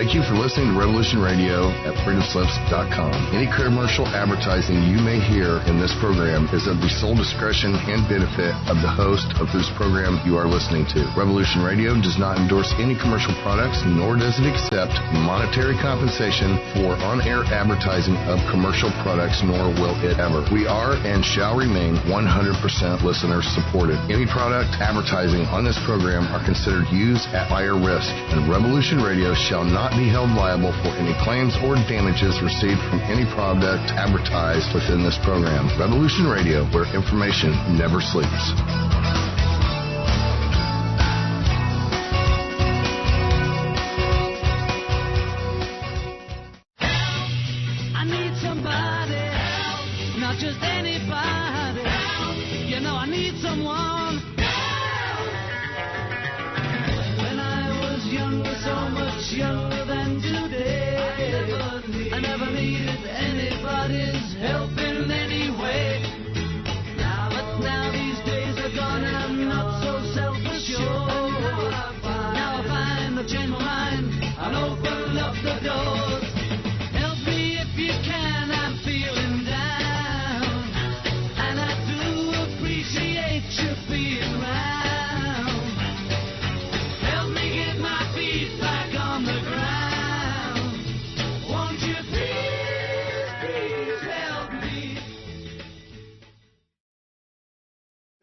Thank you for listening to Revolution Radio at freedomslips.com. Any commercial advertising you may hear in this program is of the sole discretion and benefit of the host of whose program you are listening to. Revolution Radio does not endorse any commercial products, nor does it accept monetary compensation for on-air advertising of commercial products, nor will it ever. We are and shall remain 100% listener supported. Any product advertising on this program are considered used at buyer risk, and Revolution Radio shall not be held liable for any claims or damages received from any product advertised within this program. Revolution Radio, where information never sleeps. I need somebody help, not just anybody help. You know I need someone help. When I was younger, so much younger than today, I never needed anybody's help in any way. But now these days are gone and I'm not so self-assured. Now I find I've changed my mind and opened up the doors. Help me if you can, I'm feeling down, and I do appreciate you being around. Help me get my feet back on the ground. Won't you please help me?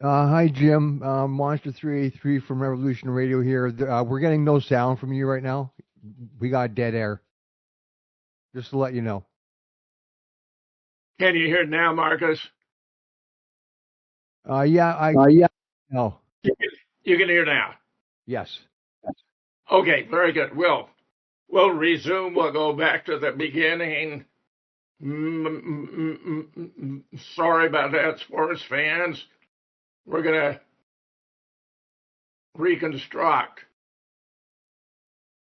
Hi, Jim. Monster 383 from Revolution Radio here. We're getting no sound from you right now. We got dead air. Just to let you know. Can you hear it now, Marcus? Yeah. No. You can hear now. Yes. Okay, very good. We'll resume. We'll go back to the beginning. Sorry about that, sports fans. We're going to reconstruct.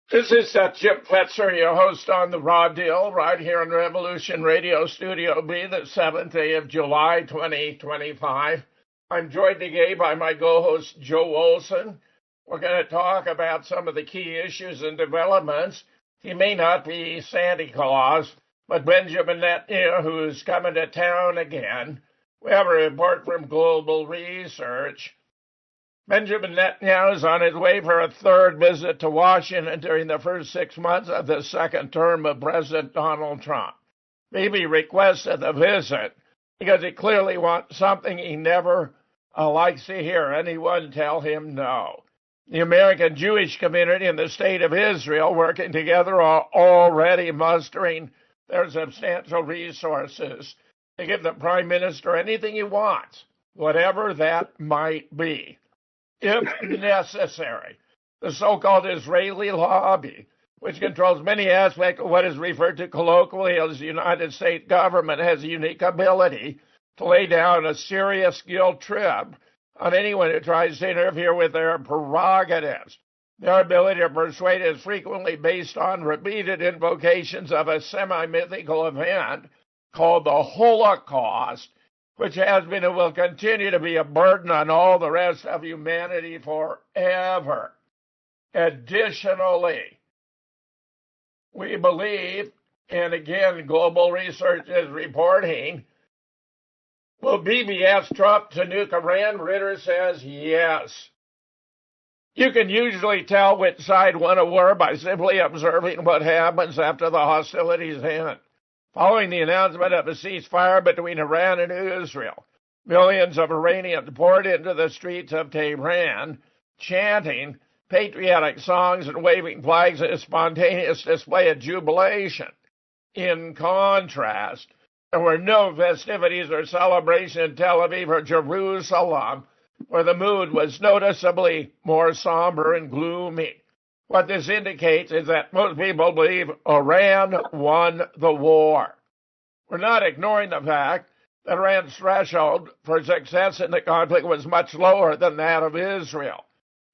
This is Jim Fetzer, your host on The Raw Deal, right here in Revolution Radio Studio B, the 7th day of July, 2025. I'm joined today by my co-host, Joe Olson. We're going to talk about some of the key issues and developments. He may not be Santa Claus, but Benjamin Netanyahu is coming to town again. We have a report from Global Research. Benjamin Netanyahu is on his way for a third visit to Washington during the first 6 months of the second term of President Donald Trump. Bibi requested the visit because he clearly wants something he never likes to hear anyone tell him no. The American Jewish community and the state of Israel working together are already mustering their substantial resources to give the Prime Minister anything he wants, whatever that might be. If necessary, the so-called Israeli lobby, which controls many aspects of what is referred to colloquially as the United States government, has a unique ability to lay down a serious guilt trip on anyone who tries to interfere with their prerogatives. Their ability to persuade is frequently based on repeated invocations of a semi-mythical event called the Holocaust, which has been and will continue to be a burden on all the rest of humanity forever. Additionally, we believe, and again, Global Research is reporting, will Bibi ask Trump to nuke Iran? Ritter says yes. You can usually tell which side won a war by simply observing what happens after the hostilities end. Following the announcement of a ceasefire between Iran and Israel, millions of Iranians poured into the streets of Tehran, chanting patriotic songs and waving flags in a spontaneous display of jubilation. In contrast, there were no festivities or celebration in Tel Aviv or Jerusalem, where the mood was noticeably more somber and gloomy. What this indicates is that most people believe Iran won the war. We're not ignoring the fact that Iran's threshold for success in the conflict was much lower than that of Israel.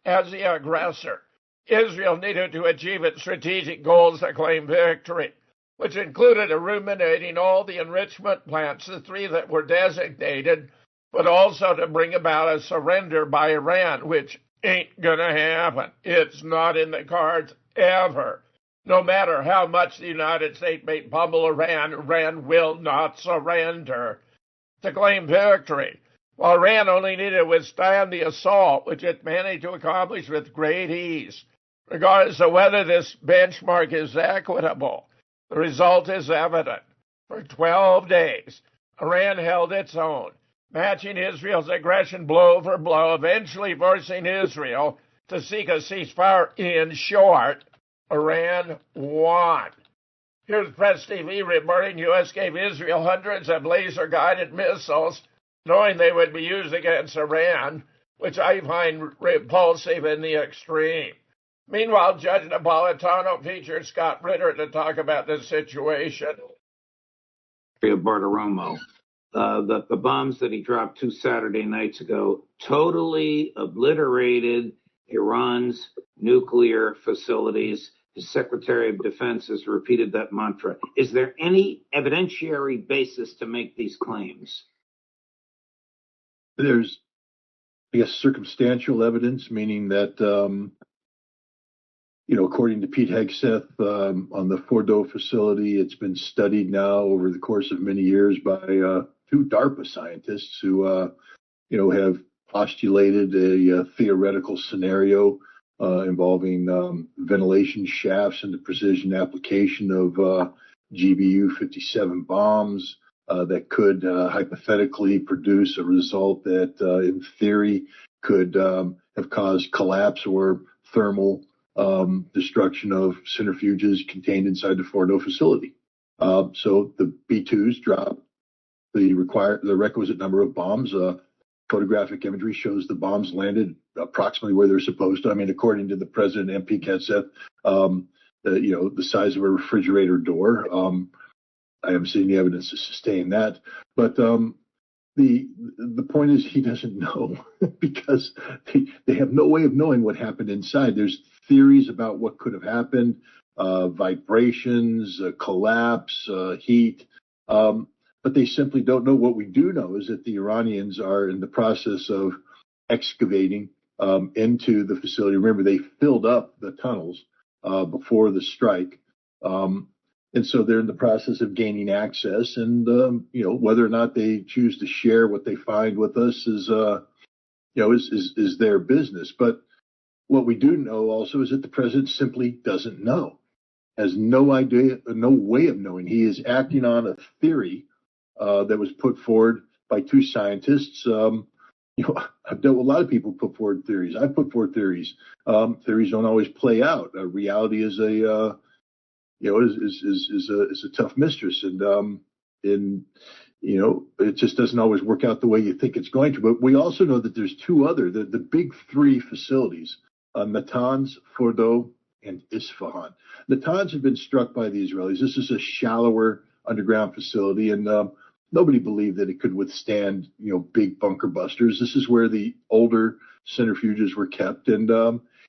As the aggressor, Israel needed to achieve its strategic goals to claim victory, which included eliminating all the enrichment plants, the three that were designated, but also to bring about a surrender by Iran, which ain't gonna happen. It's not in the cards ever. No matter how much the United States may pummel Iran, Iran will not surrender. To claim victory, while Iran only needed to withstand the assault, which it managed to accomplish with great ease. Regardless of whether this benchmark is equitable, the result is evident. For 12 days, Iran held its own, matching Israel's aggression blow for blow, eventually forcing Israel to seek a ceasefire. In short, Iran won. Here's Press TV reporting U.S. gave Israel hundreds of laser-guided missiles, knowing they would be used against Iran, which I find repulsive in the extreme. Meanwhile, Judge Napolitano featured Scott Ritter to talk about the situation. Bartiromo, the bombs that he dropped 2 Saturday nights ago totally obliterated Iran's nuclear facilities. The Secretary of Defense has repeated that mantra. Is there any evidentiary basis to make these claims? There's, I guess, circumstantial evidence, meaning that, according to Pete Hegseth on the Fordo facility, it's been studied now over the course of many years by 2 DARPA scientists who, have postulated a theoretical scenario involving ventilation shafts and the precision application of GBU-57 bombs that could hypothetically produce a result that, in theory, could have caused collapse or thermal destruction of centrifuges contained inside the Fordo facility. So the B-2s dropped the requisite number of bombs. Photographic imagery shows the bombs landed approximately where they're supposed to. I mean, according to the president and Pete Hegseth, the size of a refrigerator door. I haven't seen the evidence to sustain that. But the point is, he doesn't know because they have no way of knowing what happened inside. There's theories about what could have happened, vibrations, collapse, heat. But they simply don't know. What we do know is that the Iranians are in the process of excavating into the facility. Remember, they filled up the tunnels before the strike. And so they're in the process of gaining access. And, whether or not they choose to share what they find with us is their business. But what we do know also is that the president simply doesn't know, has no idea, no way of knowing. He is acting on a theory that was put forward by 2 scientists. I've dealt with a lot of people who put forward theories. I've put forward theories. Theories don't always play out. Reality is a tough mistress, and it just doesn't always work out the way you think it's going to. But we also know that there's 2 other, the big 3 facilities, Natanz, Fordo, and Isfahan. Natanz had been struck by the Israelis. This is a shallower underground facility, and nobody believed that it could withstand, big bunker busters. This is where the older centrifuges were kept, and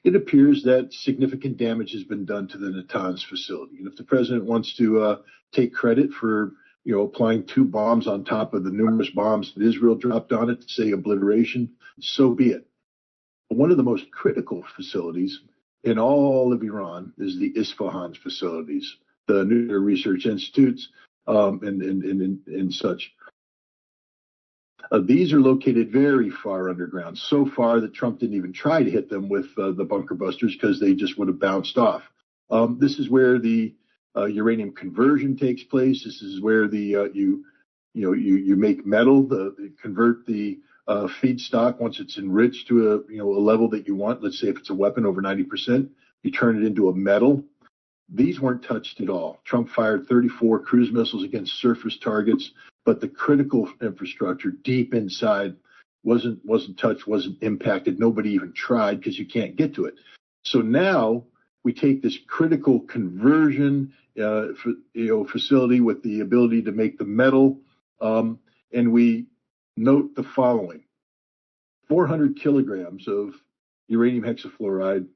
it appears that significant damage has been done to the Natanz facility. And if the president wants to take credit for, applying 2 bombs on top of the numerous bombs that Israel dropped on it to say obliteration, so be it. But one of the most critical facilities in all of Iran is the Isfahan facilities, the nuclear research institutes, and such. These are located very far underground, so far that Trump didn't even try to hit them with the bunker busters because they just would have bounced off. This is where the uranium conversion takes place. This is where you make metal, convert the feedstock once it's enriched to a level that you want. Let's say if it's a weapon over 90%, you turn it into a metal. These weren't touched at all. Trump fired 34 cruise missiles against surface targets, but the critical infrastructure deep inside wasn't touched, wasn't impacted. Nobody even tried because you can't get to it. So now we take this critical conversion facility with the ability to make the metal, and we note the following: 400 kilograms of uranium hexafluoride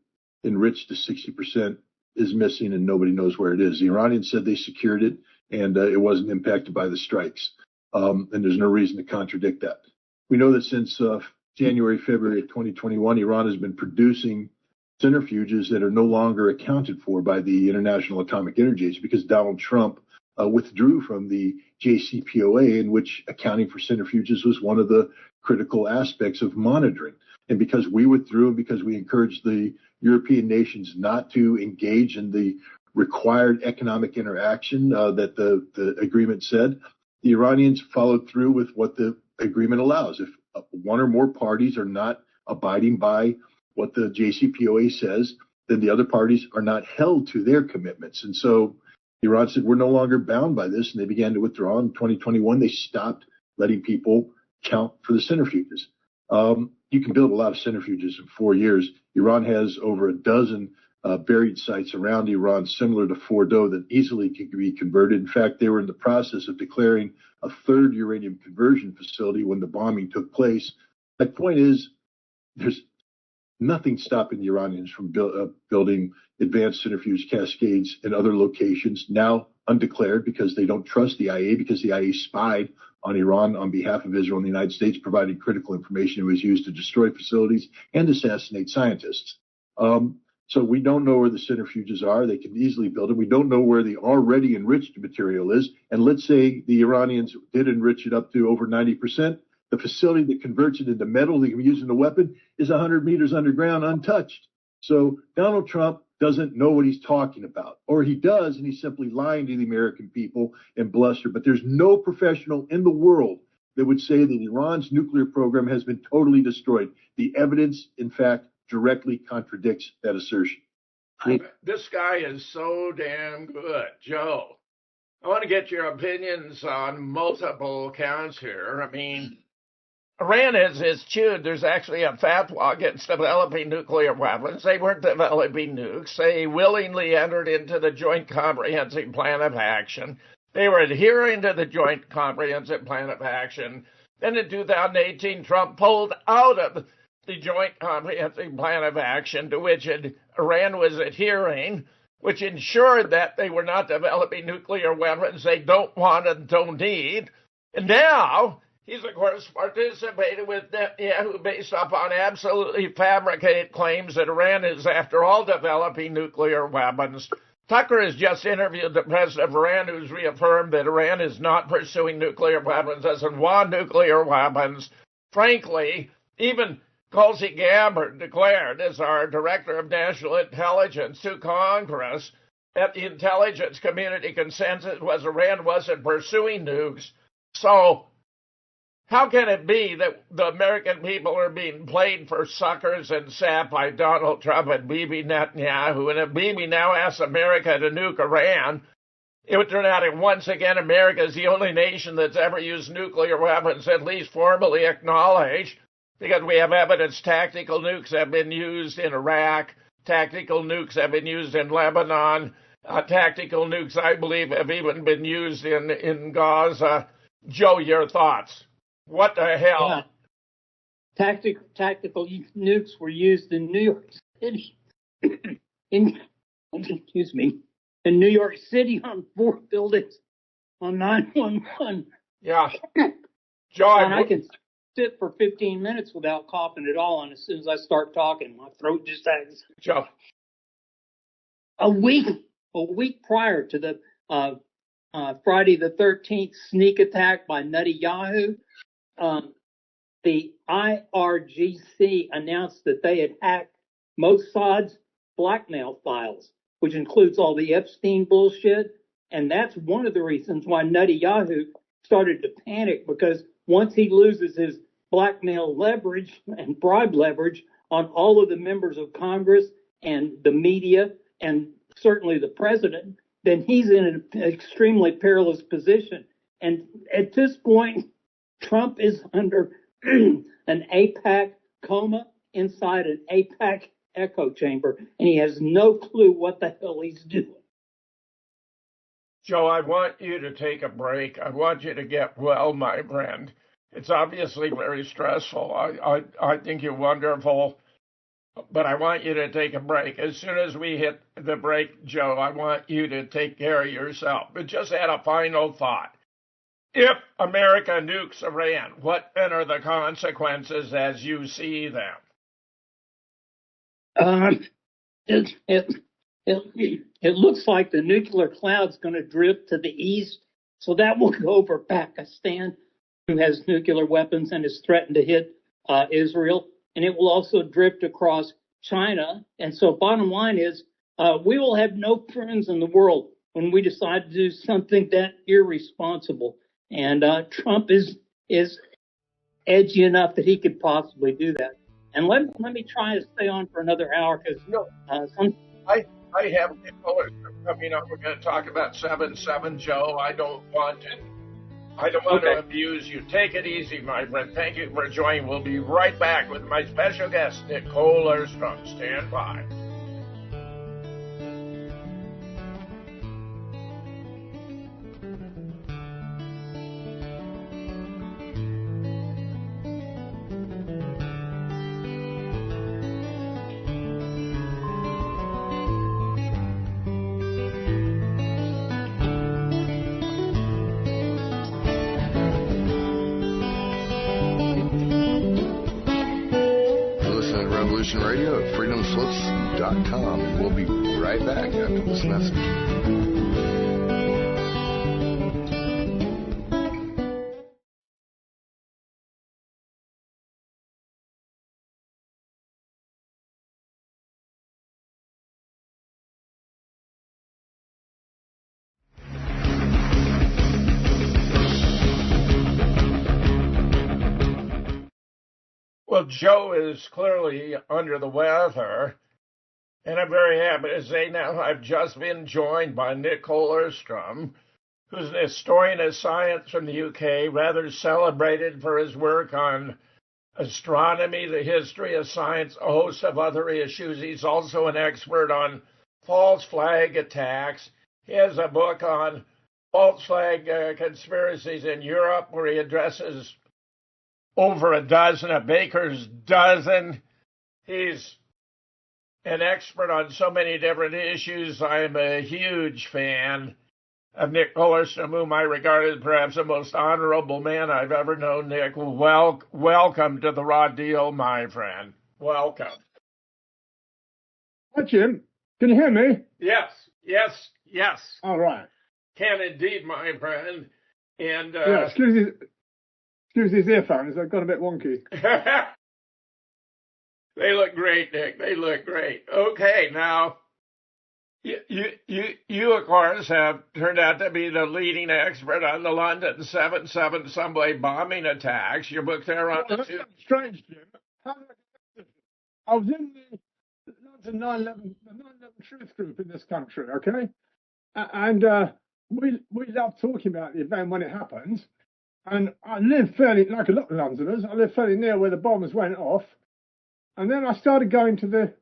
enriched to 60% is missing, and nobody knows where it is. The Iranians said they secured it, and it wasn't impacted by the strikes. And there's no reason to contradict that. We know that since January, February of 2021, Iran has been producing centrifuges that are no longer accounted for by the International Atomic Energy Agency because Donald Trump withdrew from the JCPOA, in which accounting for centrifuges was one of the critical aspects of monitoring. And because we withdrew and because we encouraged the European nations not to engage in the required economic interaction that the agreement said, the Iranians followed through with what the agreement allows. If one or more parties are not abiding by what the JCPOA says, then the other parties are not held to their commitments. And so Iran said, we're no longer bound by this, and they began to withdraw. In 2021, they stopped letting people count for the centrifuges. You can build a lot of centrifuges in 4 years. Iran has over a dozen buried sites around Iran, similar to Fordow, that easily could be converted. In fact, they were in the process of declaring a third uranium conversion facility when the bombing took place. My point is, there's nothing stopping the Iranians from building advanced centrifuge cascades in other locations, now undeclared because they don't trust the IAEA, because the IAEA spied on Iran on behalf of Israel and the United States, providing critical information that was used to destroy facilities and assassinate scientists. So we don't know where the centrifuges are. They can easily build it. We don't know where the already enriched material is. And let's say the Iranians did enrich it up to over 90%. The facility that converts it into metal that can be used in a weapon is 100 meters underground, untouched. So Donald Trump doesn't know what he's talking about, or he does, and he's simply lying to the American people and bluster. But there's no professional in the world that would say that Iran's nuclear program has been totally destroyed. The evidence, in fact, directly contradicts that assertion. This guy is so damn good. Joe, I want to get your opinions on multiple counts here. I mean, Iran has eschewed. There's actually a fatwa against developing nuclear weapons. They weren't developing nukes. They willingly entered into the Joint Comprehensive Plan of Action. They were adhering to the Joint Comprehensive Plan of Action. Then in 2018, Trump pulled out of the Joint Comprehensive Plan of Action to which Iran was adhering, which ensured that they were not developing nuclear weapons they don't want and don't need. And now he's, of course, participated with Netanyahu based upon absolutely fabricated claims that Iran is, after all, developing nuclear weapons. Tucker has just interviewed the president of Iran, who's reaffirmed that Iran is not pursuing nuclear weapons, doesn't want nuclear weapons. Frankly, even Tulsi Gabbard declared, as our director of national intelligence to Congress, that the intelligence community consensus was Iran wasn't pursuing nukes. So how can it be that the American people are being played for suckers and sap by Donald Trump and Bibi Netanyahu? And if Bibi now asks America to nuke Iran, it would turn out that once again America is the only nation that's ever used nuclear weapons, at least formally acknowledged, because we have evidence tactical nukes have been used in Iraq, tactical nukes have been used in Lebanon, tactical nukes, I believe, have even been used in Gaza. Joe, your thoughts? What the hell? Yeah. Tactical nukes were used in New York City. in New York City on 4 buildings on 911. Yeah. Joe, and I can sit for 15 minutes without coughing at all, and as soon as I start talking, my throat just sags. Joe. A week prior to the Friday the 13th sneak attack by Netanyahu, the IRGC announced that they had hacked Mossad's blackmail files, which includes all the Epstein bullshit. And that's one of the reasons why Netanyahu started to panic, because once he loses his blackmail leverage and bribe leverage on all of the members of Congress and the media and certainly the president, then he's in an extremely perilous position. And at this point, Trump is under an AIPAC coma inside an AIPAC echo chamber, and he has no clue what the hell he's doing. Joe, I want you to take a break. I want you to get well, my friend. It's obviously very stressful. I think you're wonderful, but I want you to take a break. As soon as we hit the break, Joe, I want you to take care of yourself. But just add a final thought. If America nukes Iran, what then are the consequences as you see them? it looks like the nuclear cloud's going to drift to the east, so that will go over Pakistan, who has nuclear weapons and is threatened to hit Israel, and it will also drift across China. And so bottom line is, we will have no friends in the world when we decide to do something that irresponsible. And Trump is edgy enough that he could possibly do that. And let me try to stay on for another hour because I have Nick Fullerton coming up. We're going to talk about 7-7, Joe. I don't want to abuse you. Take it easy, my friend. Thank you for joining. We'll be right back with my special guest, Nicole Erstrom. Stand by. Radio at freedomslips.com, and we'll be right back after this message. Well, Joe is clearly under the weather, and I'm very happy to say now I've just been joined by Nicole Erstrom, who's an historian of science from the UK, rather celebrated for his work on astronomy, the history of science, a host of other issues. He's also an expert on false flag attacks. He has a book on false flag conspiracies in Europe where he addresses over a dozen, a baker's dozen. He's an expert on so many different issues. I'm a huge fan of Nick Erstrom, whom I regard as perhaps the most honorable man I've ever known. Nick, welcome to the Raw Deal, my friend. Welcome. Hi, Jim. Can you hear me? Yes. All right. Can indeed, my friend. And yeah, excuse these earphones. They've got a bit wonky. They look great, Nick. They look great. Okay, now, you of course, have turned out to be the leading expert on the London 7/7 subway bombing attacks. Your book there on that's strange, Jim. I was in the London 9/11 Truth Group in this country, okay? And we love talking about the event when it happens. And I live fairly, like a lot of Londoners, I live fairly near where the bombers went off. And then I started going to the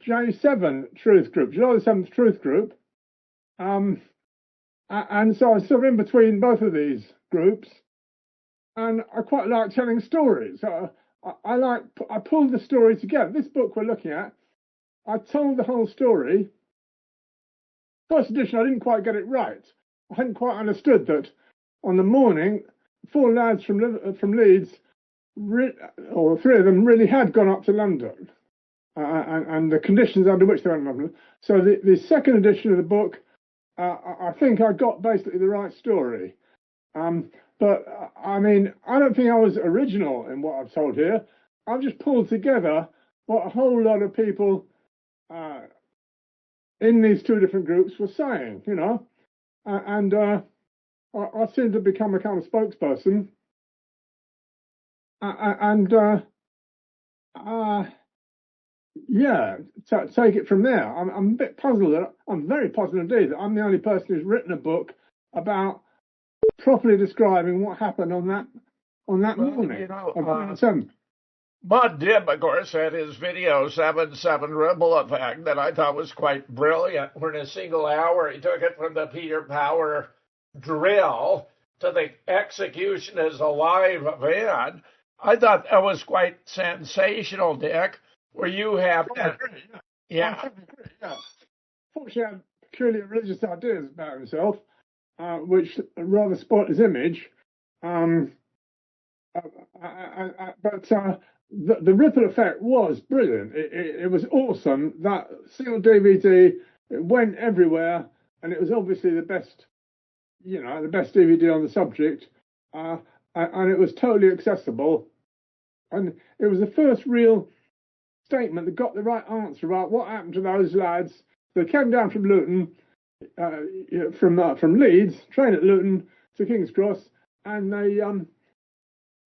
J7 Truth Group, July the 7th Truth Group. And so I was sort of in between both of these groups. And I quite like telling stories. I pulled the story together. This book we're looking at, I told the whole story. First edition, I didn't quite get it right. I hadn't quite understood that on the morning, 4 lads from Leeds, or 3 of them, really had gone up to London, and the conditions under which they went to London. So the second edition of the book, I think I got basically the right story. But I mean, I don't think I was original in what I've told here. I've just pulled together what a whole lot of people in these 2 different groups were saying, you know, and I seem to become a kind of spokesperson, take it from there. I'm a bit puzzled. I'm very puzzled indeed that I'm the only person who's written a book about properly describing what happened on that morning. You know, Bud Dibb, of course, had his video 7/7 Ripple Effect that I thought was quite brilliant. Where in a single hour he took it from the Peter Power drill to the execution as a live event. I thought that was quite sensational, Dick. Where you have that, yeah. Fortunately, I have peculiar religious ideas about himself, which rather spoilt his image. But the ripple effect was brilliant. It was awesome. That single DVD, it went everywhere, and it was obviously the best DVD on the subject, and it was totally accessible. And it was the first real statement that got the right answer about what happened to those lads. They came down from Luton, from Leeds, trained at Luton to King's Cross, and they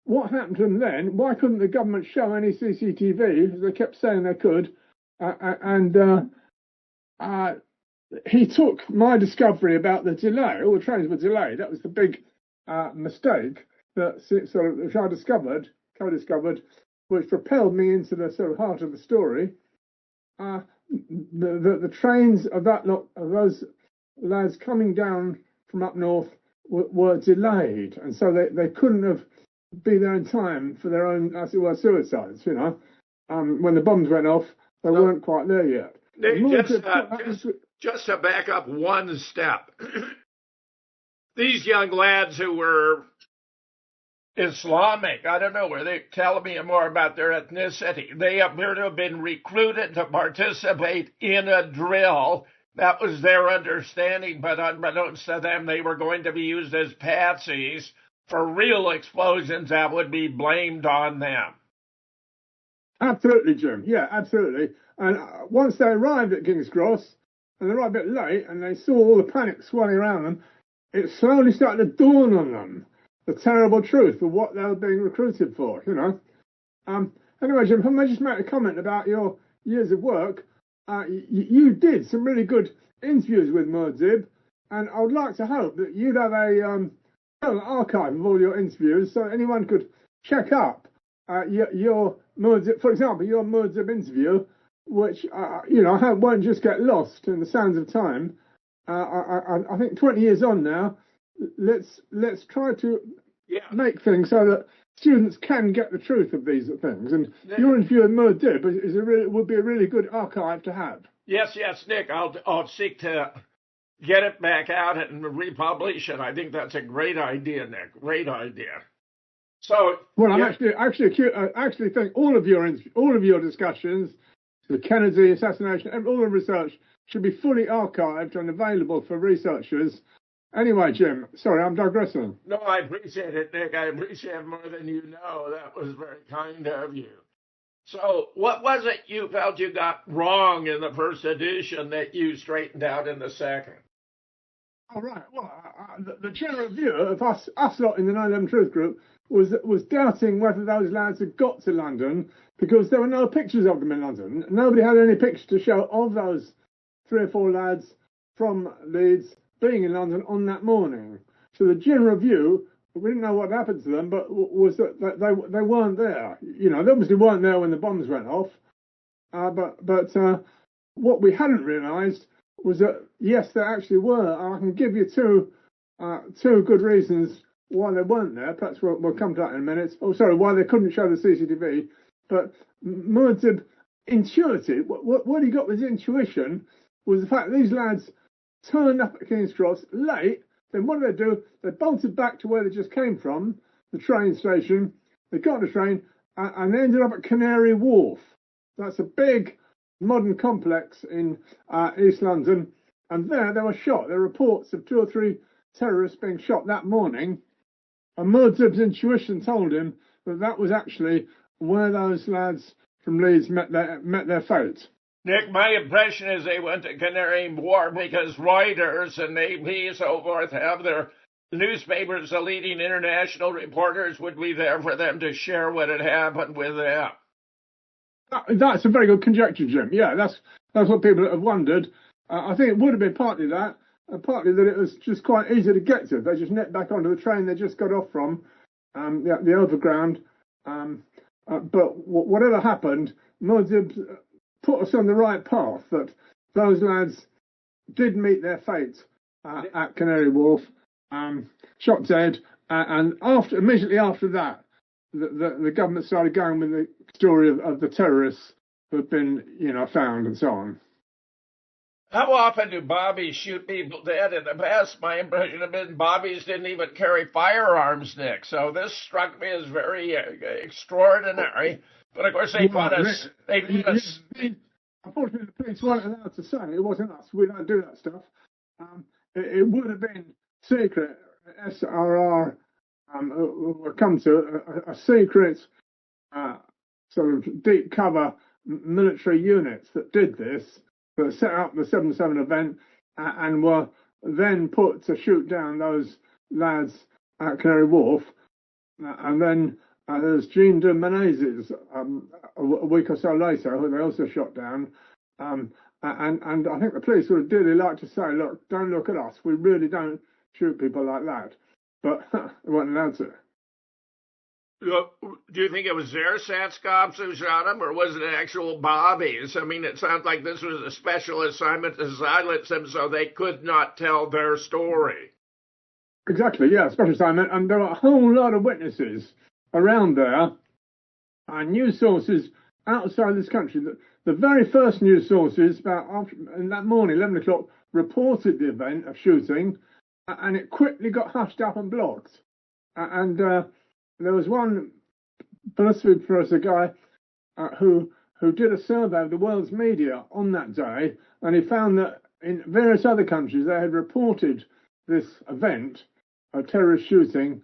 what happened to them then? Why couldn't the government show any CCTV? They kept saying they could, and he took my discovery about the delay. All the trains were delayed. That was the big mistake that which I co-discovered, which propelled me into the sort of heart of the story. The trains of those lads coming down from up north were delayed, and so they couldn't have be there in time for their own, as it were, suicides. When the bombs went off, they weren't quite there yet. Just to back up one step, these young lads who were Islamic, I don't know, were they telling me more about their ethnicity? They appear to have been recruited to participate in a drill. That was their understanding, but unbeknownst to them, they were going to be used as patsies for real explosions that would be blamed on them. Absolutely, Jim. Yeah, absolutely. And once they arrived at King's Cross, and they arrived a bit late, and they saw all the panic swirling around them, it slowly started to dawn on them the terrible truth of what they were being recruited for, Anyway, Jim, can I just make a comment about your years of work? You did some really good interviews with Muadzib, and I would like to hope that you'd have an archive of all your interviews so anyone could check up your Muadzib, for example, your Muadzib interview, which I hope won't just get lost in the sands of time. I think 20 years on now, let's try to make things so that students can get the truth of these things. And your interview with Muadzib would be a really good archive to have. Yes, Nick. I'll seek to get it back out and republish it. I think that's a great idea, Nick. Great idea. So, well, I actually think all of your discussions, the Kennedy assassination, all the research should be fully archived and available for researchers. Anyway, Jim, sorry, I'm digressing. No, I appreciate it, Nick. I appreciate it more than you know. That was very kind of you. So what was it you felt you got wrong in the first edition that you straightened out in the second? All right. Well, the general view of us lot in the 9/11 Truth Group was doubting whether those lads had got to London because there were no pictures of them in London. Nobody had any pictures to show of those 3 or 4 lads from Leeds being in London on that morning. So the general view, we didn't know what happened to them, but was that they weren't there. They obviously weren't there when the bombs went off. But what we hadn't realised was that, yes, there actually were. I can give you two good reasons why they weren't there. Perhaps we'll come to that in a minute. Oh, sorry, why they couldn't show the CCTV. But Muadzib intuited, what he got was intuition, was the fact that these lads turned up at King's Cross late. Then what did they do? They bolted back to where they just came from, the train station. They got on the train and they ended up at Canary Wharf. That's a big modern complex in East London. And there they were shot. There were reports of 2 or 3 terrorists being shot that morning. And Muadzib's intuition told him that was actually where those lads from Leeds met their fate. Nick, my impression is they went to Canary Wharf because Reuters and AP, so forth, have their newspapers. The leading international reporters would be there for them to share what had happened with them. That's a very good conjecture, Jim. Yeah, that's what people have wondered. I think it would have been partly that, and partly that it was just quite easy to get to. They just nipped back onto the train they just got off from, the overground. But whatever happened, Muadzib put us on the right path, that those lads did meet their fate at Canary Wharf, shot dead, and immediately after that, the government started going with the story of the terrorists who had been, found and so on. How often do bobbies shoot people dead? In the past, my impression had been bobbies didn't even carry firearms, Nick. So this struck me as very extraordinary. But of course, they put us. Unfortunately, the police weren't allowed to say it wasn't us. We don't do that stuff. It would have been secret. SRR will come to a secret sort of deep cover military units that did this, that set up the 7/7 event, and were then put to shoot down those lads at Canary Wharf. And then there's Jean de Menezes a week or so later, who they also shot down. And I think the police would dearly like to say, look, don't look at us. We really don't shoot people like that. But they weren't allowed to. Do you think it was their SATS cops who shot him, or was it actual Bobbies? I mean, it sounds like this was a special assignment to silence them so they could not tell their story. Exactly, yeah, special assignment. And there were a whole lot of witnesses around there, and news sources outside this country. The very first news sources, in that morning, 11 o'clock, reported the event of shooting, and it quickly got hushed up and blocked. And there was one philosophy professor guy who did a survey of the world's media on that day, and he found that in various other countries they had reported this event, a terrorist shooting,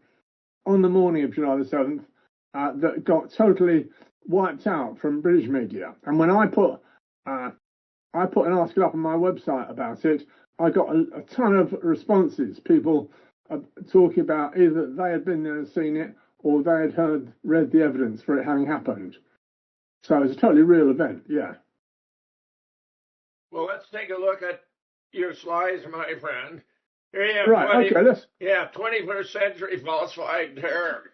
on the morning of July the 7th, that got totally wiped out from British media. And when I put an article up on my website about it, I got a ton of responses. People talking about either they had been there and seen it, or they had read the evidence for it having happened. So it was a totally real event, yeah. Well, let's take a look at your slides, my friend. Here you have 21st century falsified terror.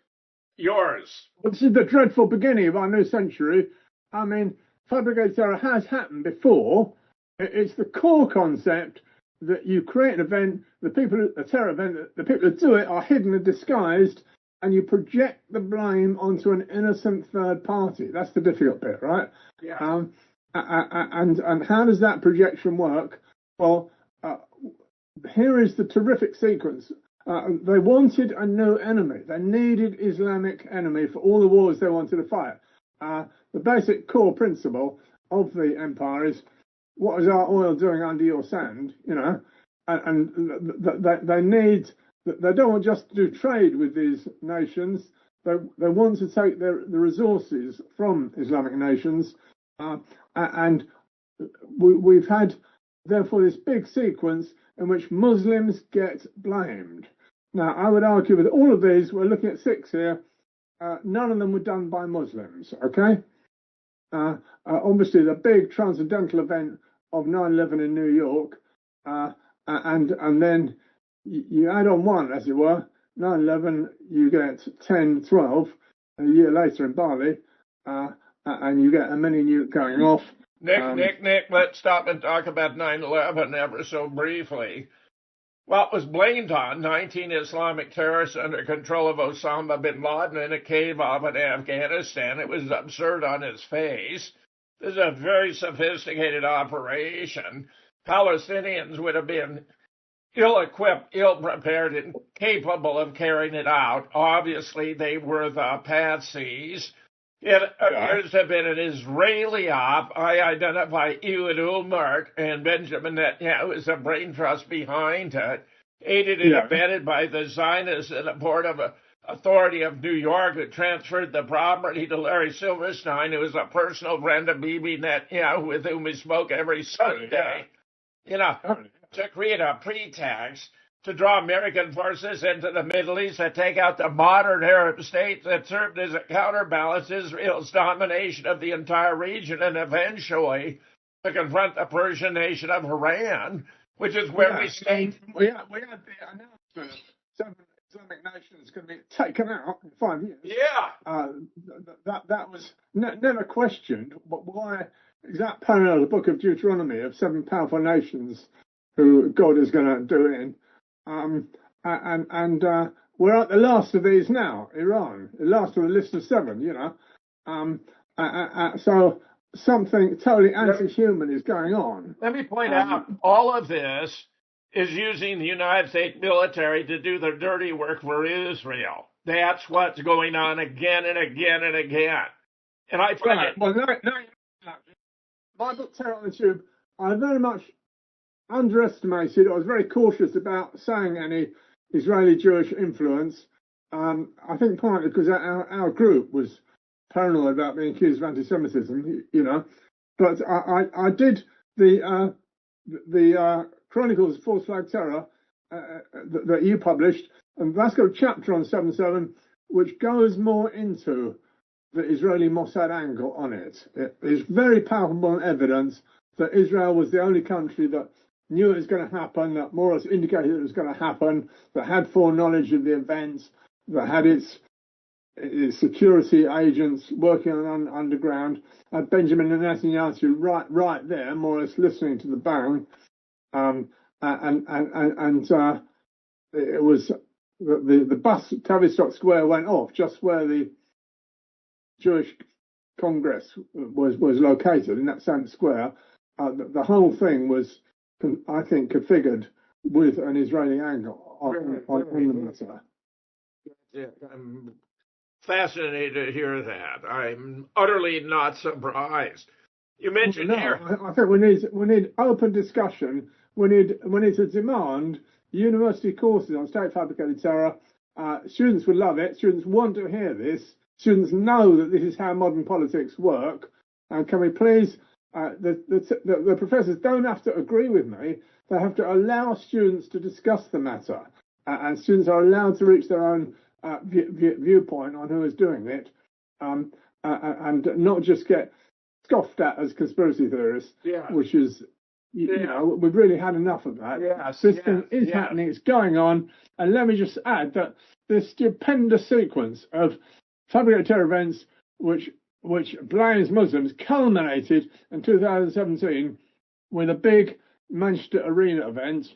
Yours. Well, this is the dreadful beginning of our new century. I mean, fabricated terror has happened before. It's the core concept that you create an event, a terror event, the people who do it are hidden and disguised, and you project the blame onto an innocent third party. That's the difficult bit, right? Yeah. And how does that projection work? Well, here is the terrific sequence. They wanted a new enemy. They needed Islamic enemy for all the wars they wanted to fight. The basic core principle of the empire is, what is our oil doing under your sand? You know, and they need. They don't want just to do trade with these nations. They want to take the resources from Islamic nations, and we've had therefore this big sequence in which Muslims get blamed. Now, I would argue with all of these, we're looking at 6 here, none of them were done by Muslims, okay? Obviously, the big transcendental event of 9/11 in New York, and then you add on one, as it were, 9/11, you get 10/12, a year later in Bali, and you get a mini nuke going off. Nick, let's stop and talk about 9/11 ever so briefly. What was blamed on 19 Islamic terrorists under control of Osama bin Laden in a cave off in Afghanistan. It was absurd on its face. This is a very sophisticated operation. Palestinians would have been ill-equipped, ill-prepared, and capable of carrying it out. Obviously, they were the patsies. It appears to have been an Israeli op. I identify Ehud Olmert and Benjamin Netanyahu as the brain trust behind it, aided and abetted by the Zionists and the Port of Authority of New York, who transferred the property to Larry Silverstein, who was a personal friend of Bibi Netanyahu, with whom we spoke every Sunday. You know, to create a pretext to draw American forces into the Middle East to take out the modern Arab states that served as a counterbalance to Israel's domination of the entire region, and eventually to confront the Persian nation of Iran, which is where we stand. We had the announcement 7 Islamic nations going to be taken out in 5 years. Yeah. That was never questioned. But why is that parallel the book of Deuteronomy of 7 powerful nations who God is going to do it in? And we're at the last of these now, Iran, the last of the list of 7, you know. So something totally anti-human is going on. Let me point out, all of this is using the United States military to do the dirty work for Israel. That's what's going on again and again and again. And I find Right. it. Well, no, my book, Terror on the Tube, I very much underestimated. I was very cautious about saying any Israeli Jewish influence. I think partly because our group was paranoid about being accused of anti-Semitism, you know. But I did the Chronicles of False Flag Terror that you published, and that's got a chapter on 7/7, which goes more into the Israeli Mossad angle on it. It is very palpable evidence that Israel was the only country that knew it was going to happen, that more or less indicated it was going to happen, that had foreknowledge of the events, that had its security agents working on underground, had Benjamin Netanyahu right there, more or less listening to the bang, and it was the bus Tavistock Square went off just where the Jewish Congress was located in that same square. The whole thing was, I think, configured with an Israeli angle on the matter. Yeah, I'm fascinated to hear that. I'm utterly not surprised. You mentioned here. I think we need open discussion. We need to demand university courses on state fabricated terror. Students would love it. Students want to hear this. Students know that this is how modern politics work. And can we please, the professors don't have to agree with me. They have to allow students to discuss the matter. And students are allowed to reach their own viewpoint on who is doing it. And not just get scoffed at as conspiracy theorists, which is, you know, we've really had enough of that. This thing is happening, it's going on. And let me just add that this stupendous sequence of fabricated terror events which blames Muslims culminated in 2017 with a big Manchester Arena event.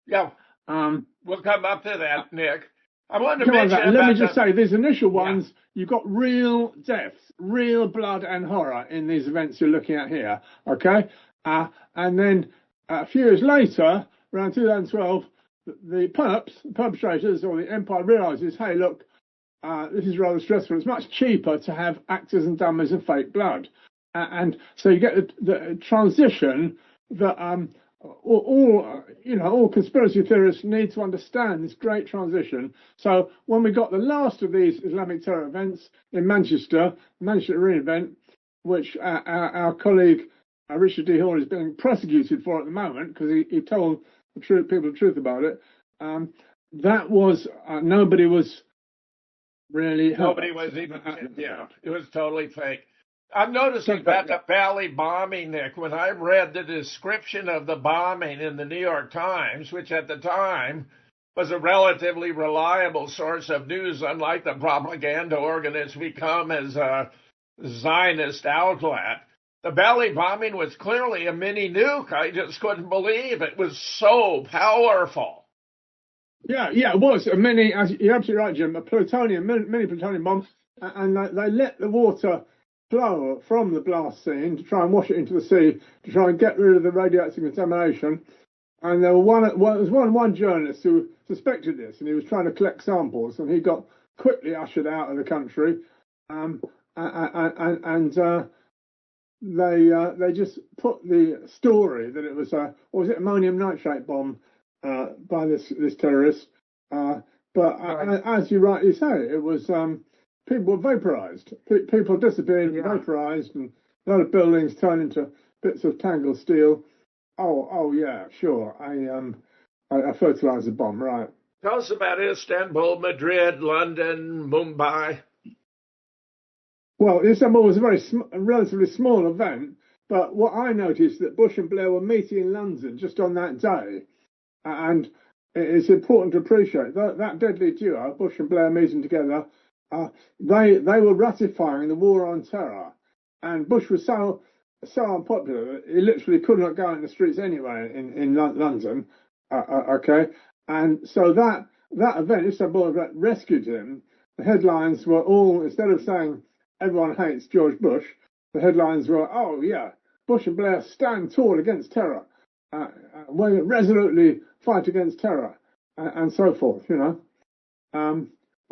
Yeah. We'll come up to that, Nick. I wanted to mention let me just say, these initial ones, you've got real deaths, real blood and horror in these events you're looking at here, okay? And then a few years later, around 2012, the perpetrators or the empire realizes, hey, look, this is rather stressful. It's much cheaper to have actors and dummies and fake blood. And so you get the transition that all conspiracy theorists need to understand, this great transition. So when we got the last of these Islamic terror events in Manchester Arena event, which our colleague Richard D. Hall is being prosecuted for at the moment because he told people the truth about it, that was, nobody was really hurt. Nobody was even, it was totally fake. I'm noticing about the Bali bombing, Nick. When I read the description of the bombing in the New York Times, which at the time was a relatively reliable source of news, unlike the propaganda organ it's become as a Zionist outlet, the Bali bombing was clearly a mini nuke. I just couldn't believe it was so powerful. Yeah, it was a mini. You're absolutely right, Jim. A mini plutonium bomb, and they let the water flow from the blast scene to try and wash it into the sea to try and get rid of the radioactive contamination. And there was one journalist who suspected this, and he was trying to collect samples, and he got quickly ushered out of the country. They just put the story that it was ammonium nitrate bomb by this terrorist. As you rightly say, it was people were vaporized. People disappeared, vaporized, and a lot of buildings turned into bits of tangled steel. Oh yeah, sure. A fertilizer bomb, right? Tell us about Istanbul, Madrid, London, Mumbai. Well, Istanbul was a relatively small event, but what I noticed that Bush and Blair were meeting in London just on that day, and it's important to appreciate that deadly duo, Bush and Blair meeting together. They were ratifying the war on terror, and Bush was so unpopular that he literally could not go in the streets anyway in London. Okay, and so that event, Istanbul event, rescued him. The headlines were all, instead of saying everyone hates George Bush, the headlines were, oh yeah, Bush and Blair stand tall against terror, we resolutely fight against terror, and so forth, you know.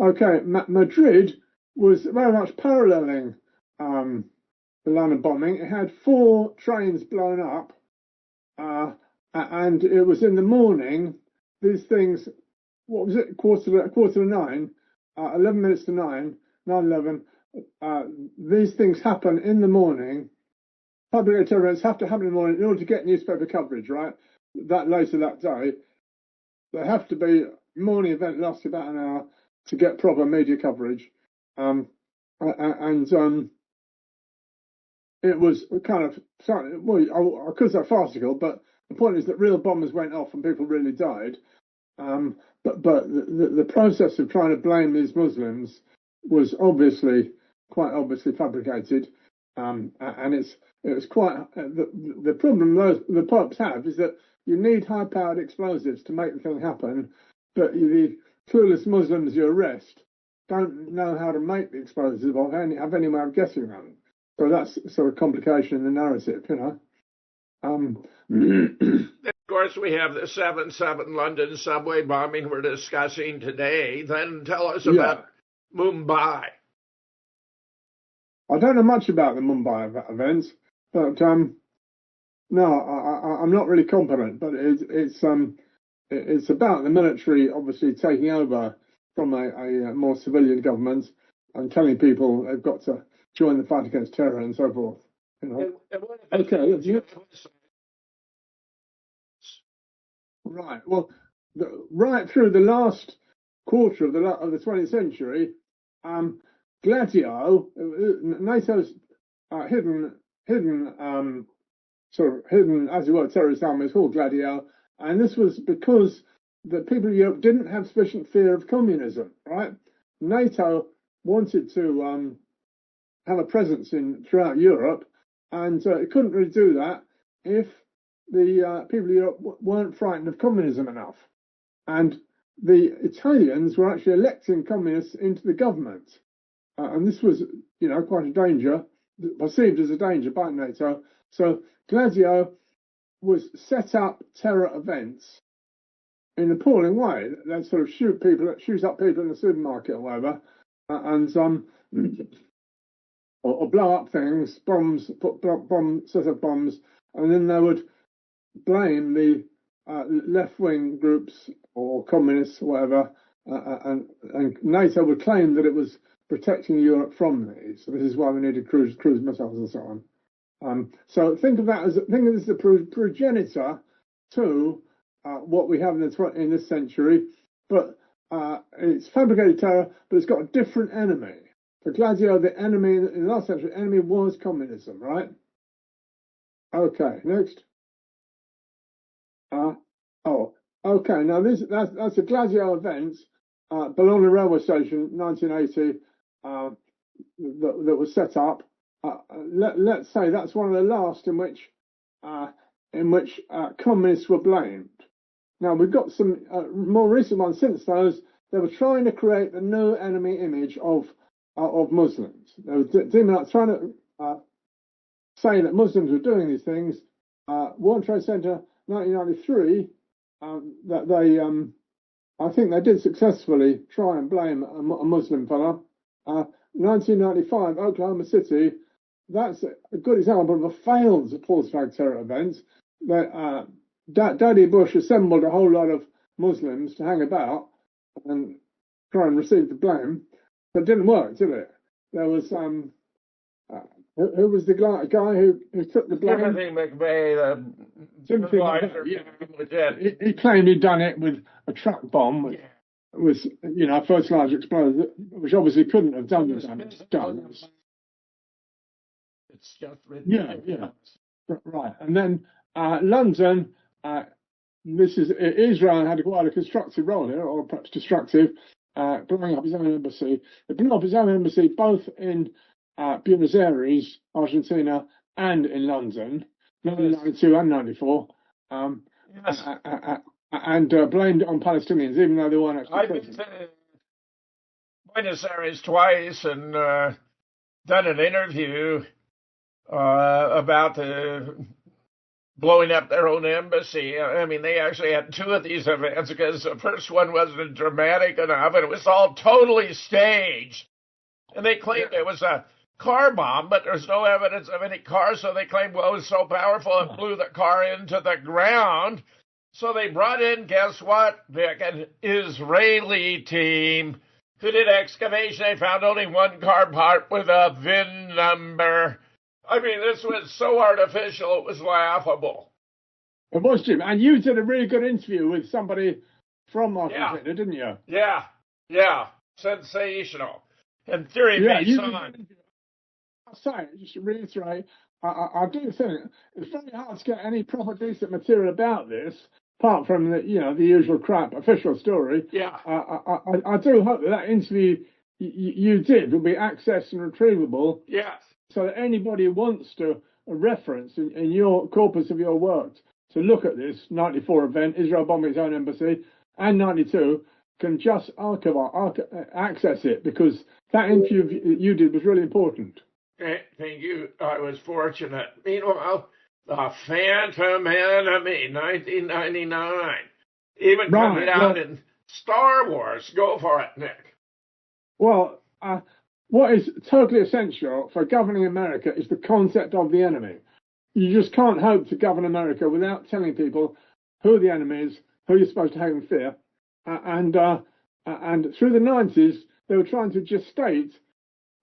Okay, Madrid was very much paralleling the London bombing. It had 4 trains blown up, and it was in the morning. These things, what was it? Quarter to 9, 11 minutes to 9, 9:11. These things happen in the morning. Public terror events have to happen in the morning in order to get newspaper coverage, right? That later that day, there have to be morning event lasts about an hour to get proper media coverage, and it was kind of well, I could say farcical, but the point is that real bombers went off and people really died. But the process of trying to blame these Muslims was quite obviously fabricated, and it was quite the problem the Pops have is that you need high-powered explosives to make the thing happen, but the clueless Muslims you arrest don't know how to make the explosive or have any way of getting them. So that's sort of complication in the narrative, you know. Of course, we have the 7/7 London subway bombing we're discussing today. Then tell us about Mumbai. I don't know much about the Mumbai events, but no, I'm not really competent. But it's about the military obviously taking over from a more civilian government and telling people they've got to join the fight against terror and so forth. You know. Okay. Right. Well, right through the last quarter of the 20th century, Gladio, NATO's hidden, as it were, terrorist army is called Gladio, and this was because the people of Europe didn't have sufficient fear of communism. Right? NATO wanted to have a presence throughout Europe, and it couldn't really do that if the people of Europe weren't frightened of communism enough. And the Italians were actually electing communists into the government. And this was, quite a danger, perceived as a danger by NATO. So Gladio was set up terror events in an appalling way. They'd sort of shoot up people in the supermarket or whatever, and or blow up things, set up bombs, and then they would blame the left-wing groups or communists or whatever, and NATO would claim that it was protecting Europe from these. So this is why we needed cruise missiles and so on. So think of this as a progenitor to what we have in this century, but it's fabricated terror, but it's got a different enemy. For Gladio, the enemy in the last century, the enemy was communism, right? Okay, next. Okay. Now that's the Gladio event, Bologna railway station, 1980, that was set up. Let's say that's one of the last in which communists were blamed. Now we've got some more recent ones since those. They were trying to create the new enemy image of Muslims. They were trying to say that Muslims were doing these things. World Trade Center, 1993. That they, I think they did successfully try and blame a Muslim fella. 1995, Oklahoma City, that's a good example of a failed false flag terror event. Daddy Bush assembled a whole lot of Muslims to hang about and try and receive the blame, but it didn't work, did it? There was who was the guy who took the blame? Timothy McVeigh, He claimed he'd done it with a truck bomb, which was, a first large explosion, which obviously couldn't have done the damage done. It's just ridiculous. Yeah. Right. And then London, Israel had quite a constructive role here, or perhaps destructive, blowing up his own embassy. They blew up his own embassy both in Buenos Aires, Argentina, and in London, 1992 and 94, and blamed it on Palestinians, even though they weren't actually I've been to Buenos Aires twice and done an interview about the blowing up their own embassy. I mean, they actually had 2 of these events because the first one wasn't dramatic enough, and it was all totally staged. And they claimed it was a car bomb, but there's no evidence of any car, so they claimed, well, it was so powerful it blew the car into the ground. So they brought in, guess what, Vic, an Israeli team who did excavation. They found only one car part with a VIN number. I mean, this was so artificial, it was laughable. It was, Jim. And you did a really good interview with somebody from Argentina, didn't you? Yeah. Sensational. And Theory based on. I'll say, just to reiterate, I do think it's very hard to get any proper decent material about this, apart from the usual crap official story. Yeah. I do hope that interview you did will be accessed and retrievable. Yes. So that anybody who wants to reference in your corpus of your work to look at this 94 event, Israel bombing its own embassy, and 92, can just access it, because that interview you did was really important. Thank you. I was fortunate. Meanwhile, the Phantom Enemy, 1999, even coming out in Star Wars. Go for it, Nick. Well, what is totally essential for governing America is the concept of the enemy. You just can't hope to govern America without telling people who the enemy is, who you're supposed to hate and fear. And through the 90s, they were trying to gestate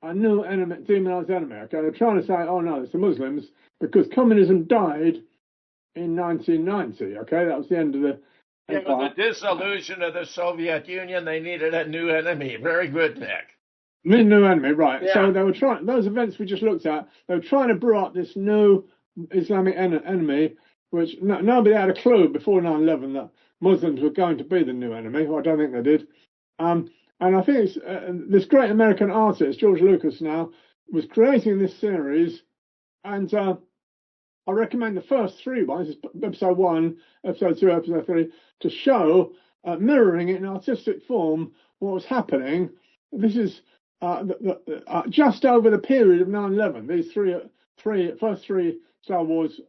a new enemy, demonized enemy. Okay, they're trying to say, oh no, it's the Muslims, because communism died in 1990. Okay, that was the end of the empire. With the dissolution of the Soviet Union, they needed a new enemy. Very good, Nick. New enemy, right? Yeah. So they were trying. Those events we just looked at, they were trying to brew up this new Islamic enemy, which nobody had a clue before 9/11 that Muslims were going to be the new enemy. Well, I don't think they did. And I think it's, this great American artist, George Lucas, now was creating this series, and I recommend the first three ones, episode 1, episode 2, episode 3, to show, mirroring in artistic form, what was happening. This is just over the period of 9/11. These first three Star Wars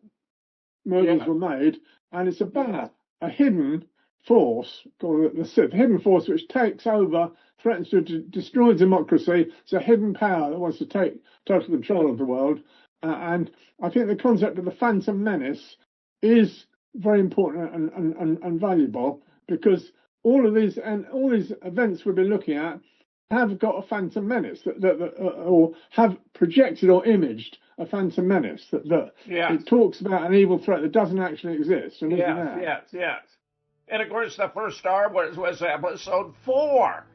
movies were made, and it's about a hidden force called the Sith, hidden force which takes over, threatens to destroy democracy. It's a hidden power that wants to take total control of the world. And I think the concept of the Phantom Menace is very important and valuable, because all these events we've been looking at have got a Phantom Menace or have projected or imaged a Phantom Menace that it talks about an evil threat that doesn't actually exist. Yes. And of course, the first Star Wars was episode 4.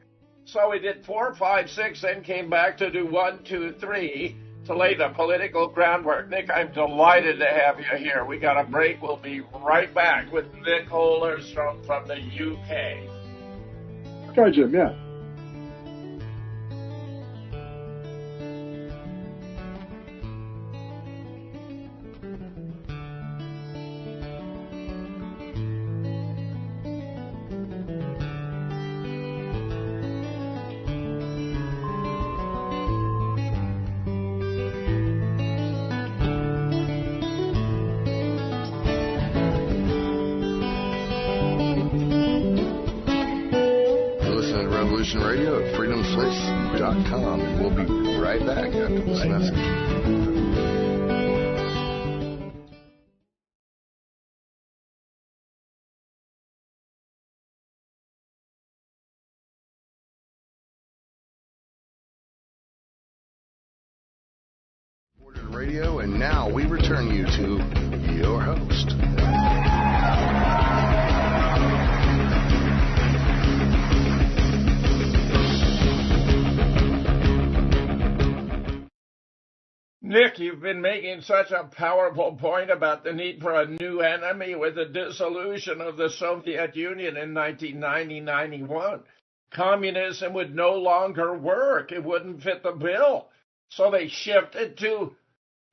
So we did 4, 5, 6, then came back to do 1, 2, 3 to lay the political groundwork. Nick, I'm delighted to have you here. We got a break. We'll be right back with Nick Hollerstrom from the UK. Okay, Jim, yeah. Radio at freedomslips.com, and we'll be right back after this message. Radio, and now we return you to your host. Nick, you've been making such a powerful point about the need for a new enemy with the dissolution of the Soviet Union in 1990-91. Communism would no longer work. It wouldn't fit the bill. So they shifted to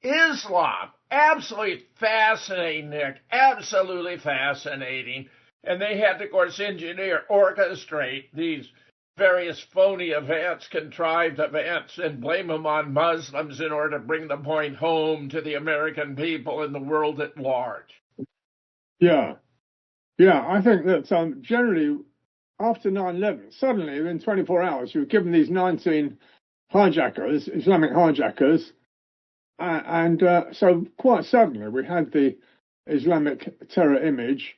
Islam. Absolutely fascinating, Nick. Absolutely fascinating. And they had to, of course, orchestrate these various phony events, contrived events, and blame them on Muslims in order to bring the point home to the American people and the world at large. Yeah, I think that generally after 9/11, suddenly within 24 hours, you were given these 19 hijackers, Islamic hijackers, so quite suddenly we had the Islamic terror image,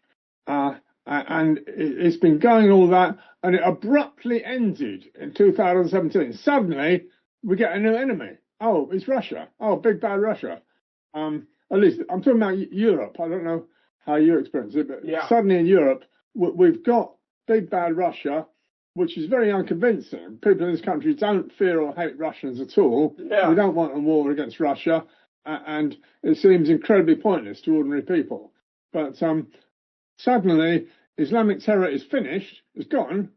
and it's been going all that, and it abruptly ended in 2017. Suddenly we get a new enemy. Oh, it's Russia. Oh, big bad Russia. At least I'm talking about Europe. I don't know how you experience it, but suddenly in Europe we've got big bad Russia, which is very unconvincing. People in this country don't fear or hate Russians at all. Yeah. We don't want a war against Russia, and it seems incredibly pointless to ordinary people. But suddenly, Islamic terror is finished, it's gone,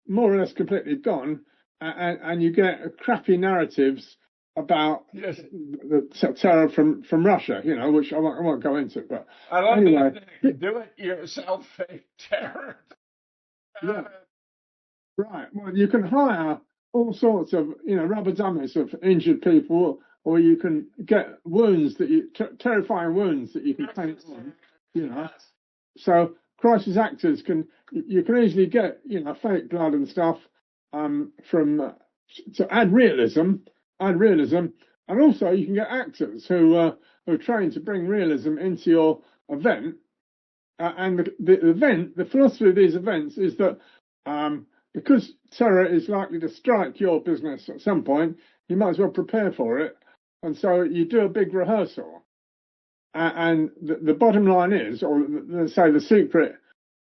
more or less completely gone, and you get crappy narratives about the terror from Russia, which I won't go into. But I love anyway, that do-it-yourself fake terror. Yeah. Right. Well, you can hire all sorts of, rubber dummies of injured people, or you can get wounds terrifying wounds that you can paint on, So crisis actors you can easily get, fake blood and stuff, to add realism, and also you can get actors who are trained to bring realism into your event. And the philosophy of these events is that because terror is likely to strike your business at some point, you might as well prepare for it. And so you do a big rehearsal. And the bottom line is, or let's say the secret,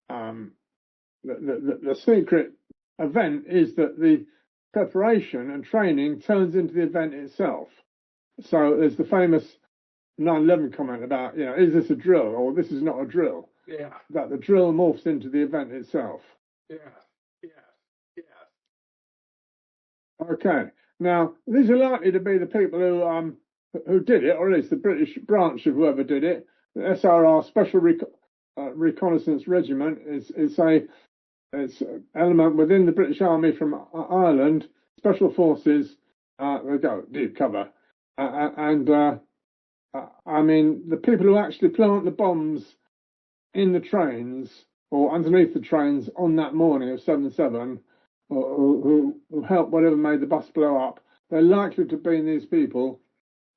the secret event is that the preparation and training turns into the event itself. So there's the famous 9/11 comment about, is this a drill or this is not a drill? Yeah. That the drill morphs into the event itself. Yeah. Okay. Now, these are likely to be the people who did it, or at least the British branch of whoever did it. The SRR Special Reconnaissance Regiment is it's an element within the British Army from Ireland, Special Forces. They go deep cover, I mean, the people who actually plant the bombs in the trains or underneath the trains on that morning of 7/7, who helped whatever made the bus blow up, they're likely to be these people.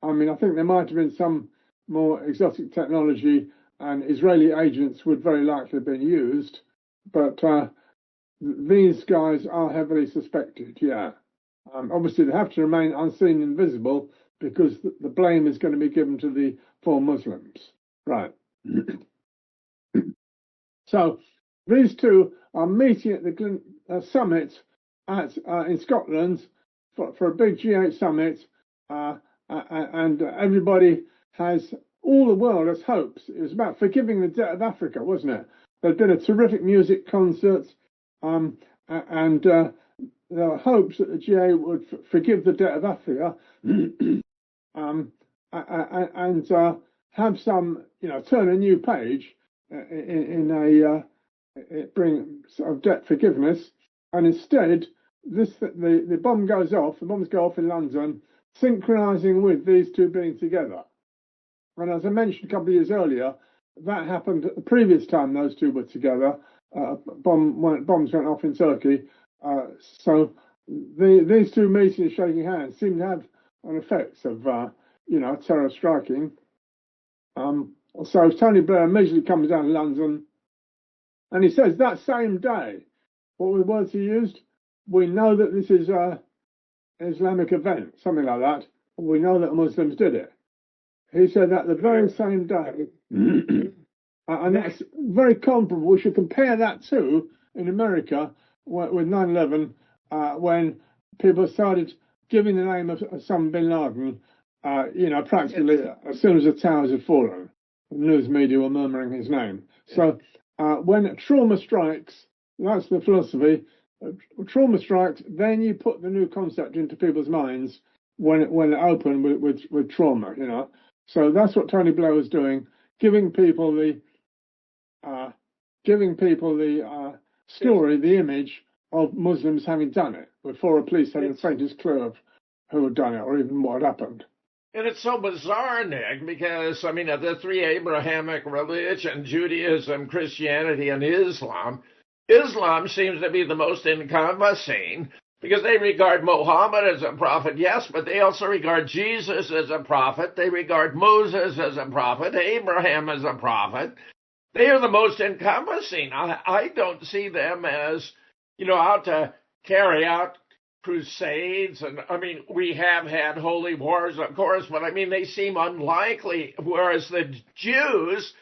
I mean, I think there might have been some more exotic technology, and Israeli agents would very likely have been used, but these guys are heavily suspected, yeah. Obviously, they have to remain unseen and invisible because the blame is going to be given to the 4 Muslims. Right. So these two are meeting at the summit in Scotland for a big G8 summit, and everybody all the world has hopes. It was about forgiving the debt of Africa, wasn't it? There'd been a terrific music concert, and there were hopes that the G8 would forgive the debt of Africa, and have some, turn a new page bring sort of debt forgiveness, and instead the bombs go off in London, synchronising with these two being together. And as I mentioned a couple of years earlier, that happened the previous time those two were together. Bombs went off in Turkey. So these two meeting and shaking hands seem to have an effect of terror striking. So Tony Blair immediately comes down to London, and he says that same day, what were the words he used? We know that this is an Islamic event, something like that. We know that Muslims did it. He said that the very same day, and that's very comparable. We should compare that to in America with 9/11, when people started giving the name of Osama bin Laden, practically as soon as the towers had fallen. The news media were murmuring his name. So when trauma strikes, that's the philosophy. Trauma strikes, then you put the new concept into people's minds when it opened with trauma, So that's what Tony Blair was doing, giving people the story, the image of Muslims having done it before a police had the faintest clue of who had done it or even what had happened. And it's so bizarre, Nick, because, of the 3 Abrahamic religions, Judaism, Christianity, and Islam seems to be the most encompassing, because they regard Muhammad as a prophet, yes, but they also regard Jesus as a prophet. They regard Moses as a prophet, Abraham as a prophet. They are the most encompassing. I don't see them as, out to carry out crusades. And I mean, we have had holy wars, of course, but I mean, they seem unlikely. Whereas the Jews,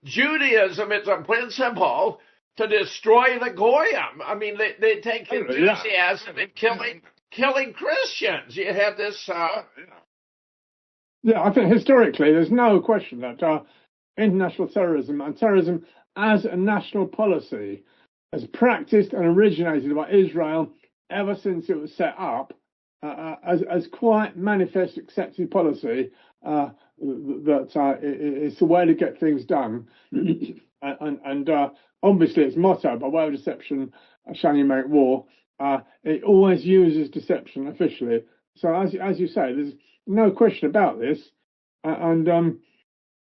Judaism is a principle to destroy the Goyim. I mean, they take enthusiasm in killing Christians. You have this. Yeah, I think historically there's no question that international terrorism and terrorism as a national policy has practiced and originated by Israel ever since it was set up as quite manifest accepted policy that it's the way to get things done. and obviously its motto, by way of deception, shall you make war, it always uses deception officially. So as you say, there's no question about this. I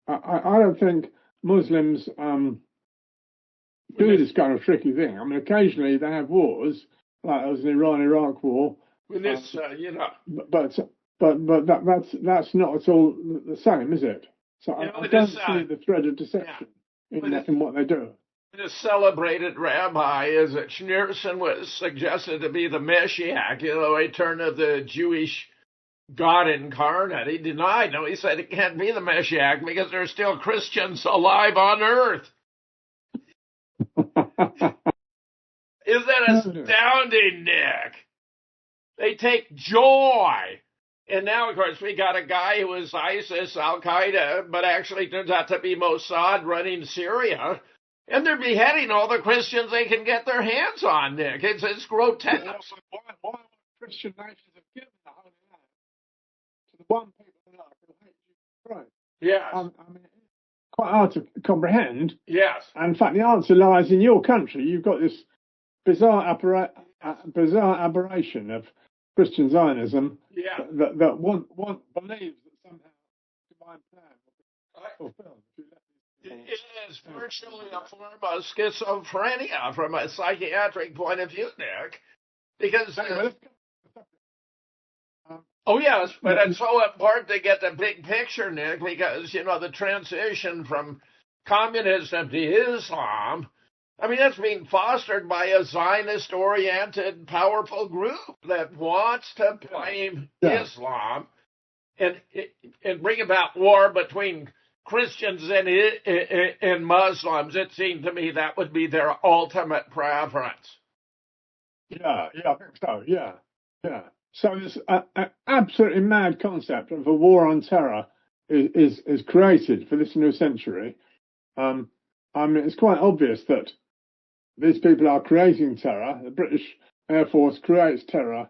don't think Muslims do this kind of tricky thing. I mean, occasionally they have wars, like there was an Iran-Iraq war. When this, But that's not at all the same, is it? So I don't see the thread of deception in what they do. The celebrated rabbi is that Schneerson was suggested to be the Messiah, return of the Jewish God incarnate. He denied. No, he said it can't be the Messiah because there's still Christians alive on earth. Isn't that astounding, Nick? They take joy. And now, of course, we got a guy who is ISIS, Al-Qaeda, but actually turns out to be Mossad running Syria. And they're beheading all the Christians they can get their hands on, Nick. It's grotesque. Why Christian nations have given the Holy Land to the one people on earth who hate Jesus Christ? Yes. I mean, it's quite hard to comprehend. Yes. And in fact, the answer lies in your country. You've got this bizarre aberration of Christian Zionism that one believes that somehow the divine plan will be fulfilled. It is virtually a form of schizophrenia from a psychiatric point of view, Nick. Because, yes, but it's so important to get the big picture, Nick, because, the transition from communism to Islam, I mean, that's being fostered by a Zionist-oriented, powerful group that wants to blame Islam and bring about war between Christians and Muslims. It seemed to me that would be their ultimate preference. Yeah, I think so. Yeah. So this absolutely mad concept of a war on terror is created for this new century. I mean, it's quite obvious that these people are creating terror. The British Air Force creates terror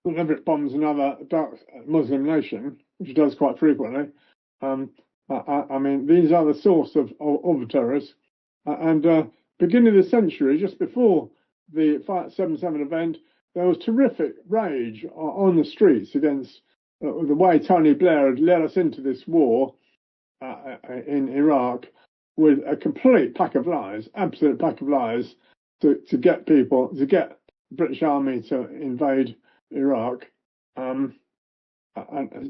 whenever it bombs another dark Muslim nation, which it does quite frequently. I mean, these are the source of the terrorists. Beginning of the century, just before the 7/7 event, there was terrific rage on the streets against the way Tony Blair had led us into this war in Iraq with a complete pack of lies, absolute pack of lies, to get the British Army to invade Iraq. And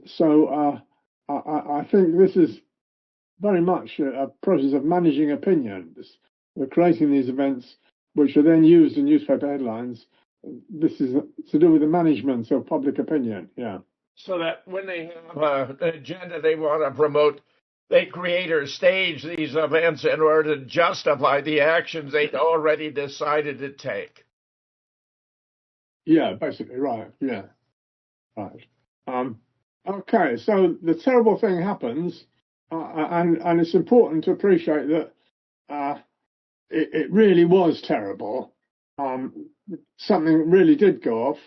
so I think this is very much a process of managing opinion. We're creating these events which are then used in newspaper headlines. This is to do with the management of public opinion, So that when they have an agenda they want to promote, they create or stage these events in order to justify the actions they'd already decided to take. Yeah, basically, right. Yeah, right. Okay, so the terrible thing happens, and it's important to appreciate that it really was terrible. Something really did go off.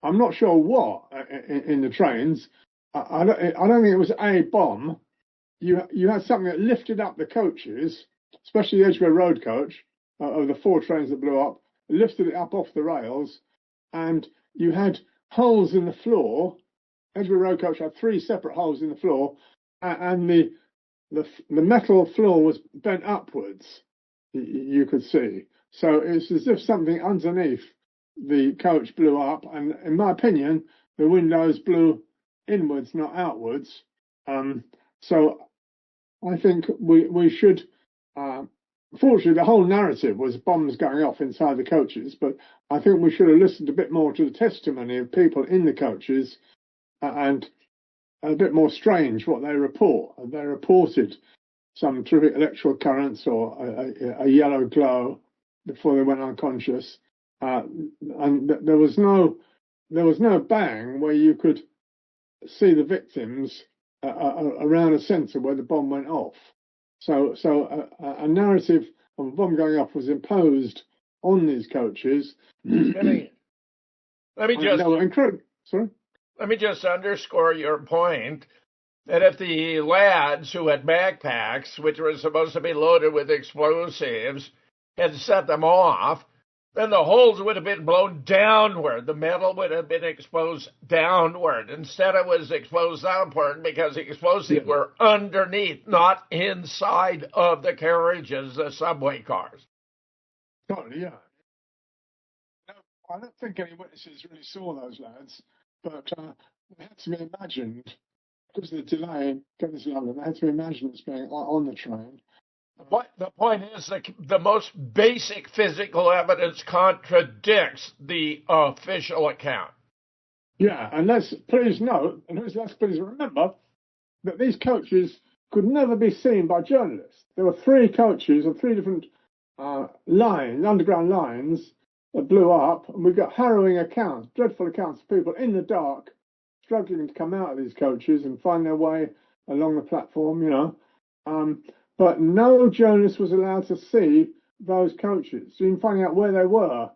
I'm not sure what in the trains. I don't think it was a bomb. You had something that lifted up the coaches, especially the Edgware Road coach of the 4 trains that blew up, lifted it up off the rails, and you had holes in the floor. Edgware Road coach had 3 separate holes in the floor, and the metal floor was bent upwards. You could see. So it's as if something underneath the coach blew up, and in my opinion, the windows blew inwards, not outwards. So I think we should. Fortunately, the whole narrative was bombs going off inside the coaches, but I think we should have listened a bit more to the testimony of people in the coaches, and a bit more strange what they report. They reported some terrific electrical currents or a yellow glow before they went unconscious, and there was no bang where you could see the victims around a centre where the bomb went off. So a narrative of a bomb going off was imposed on these coaches. Let me just underscore your point that if the lads who had backpacks, which were supposed to be loaded with explosives, had set them off, then the holes would have been blown downward. The metal would have been exposed downward. Instead, it was exposed upward because the explosives were underneath, not inside of the carriages, the subway cars. Totally, yeah. No, I don't think any witnesses really saw those lads, but they had to be imagined, because of the delay in getting to London, they had to be imagined as being on the train. But the point is that the most basic physical evidence contradicts the official account. Yeah, and let's please note, and let's please remember, that these coaches could never be seen by journalists. There were 3 coaches on 3 different lines, underground lines, that blew up, and we've got harrowing accounts, dreadful accounts of people in the dark struggling to come out of these coaches and find their way along the platform, but no journalist was allowed to see those coaches. So even finding out where they were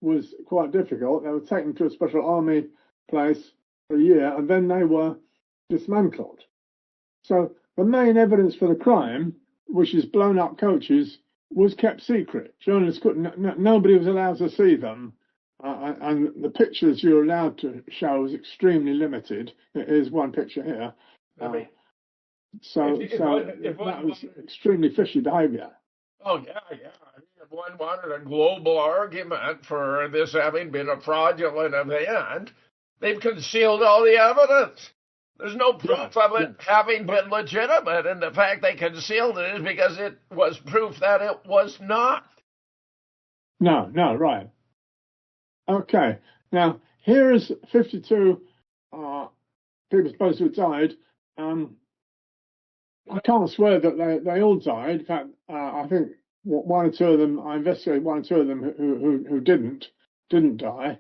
was quite difficult. They were taken to a special army place for a year, and then they were dismantled. So the main evidence for the crime, which is blown up coaches, was kept secret. Journalists couldn't, nobody was allowed to see them. And the pictures you're allowed to show is extremely limited. Here's one picture here. So that was extremely fishy behaviour. Oh, yeah. If one wanted a global argument for this having been a fraudulent event, they've concealed all the evidence. There's no proof of it having been legitimate, and the fact they concealed it is because it was proof that it was not. No, right. Okay, now here is 52 people supposed to have died. I can't swear that they all died. In fact, I think 1 or 2 of them, I investigated 1 or 2 of them who didn't die.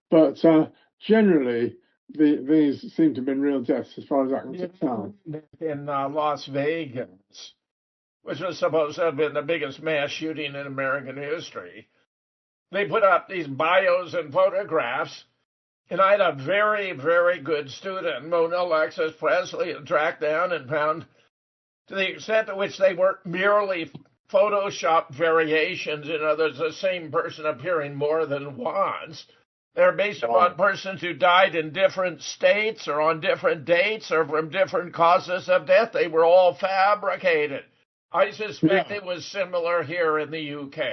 But generally, these seem to have been real deaths as far as I can tell. In Las Vegas, which was supposed to have been the biggest mass shooting in American history, they put up these bios and photographs. And I had a very, very good student, Mona Alexis Presley, and tracked down and found, to the extent to which they weren't merely Photoshop variations, in other words, the same person appearing more than once. They're based upon persons who died in different states or on different dates or from different causes of death. They were all fabricated. I suspect it was similar here in the UK.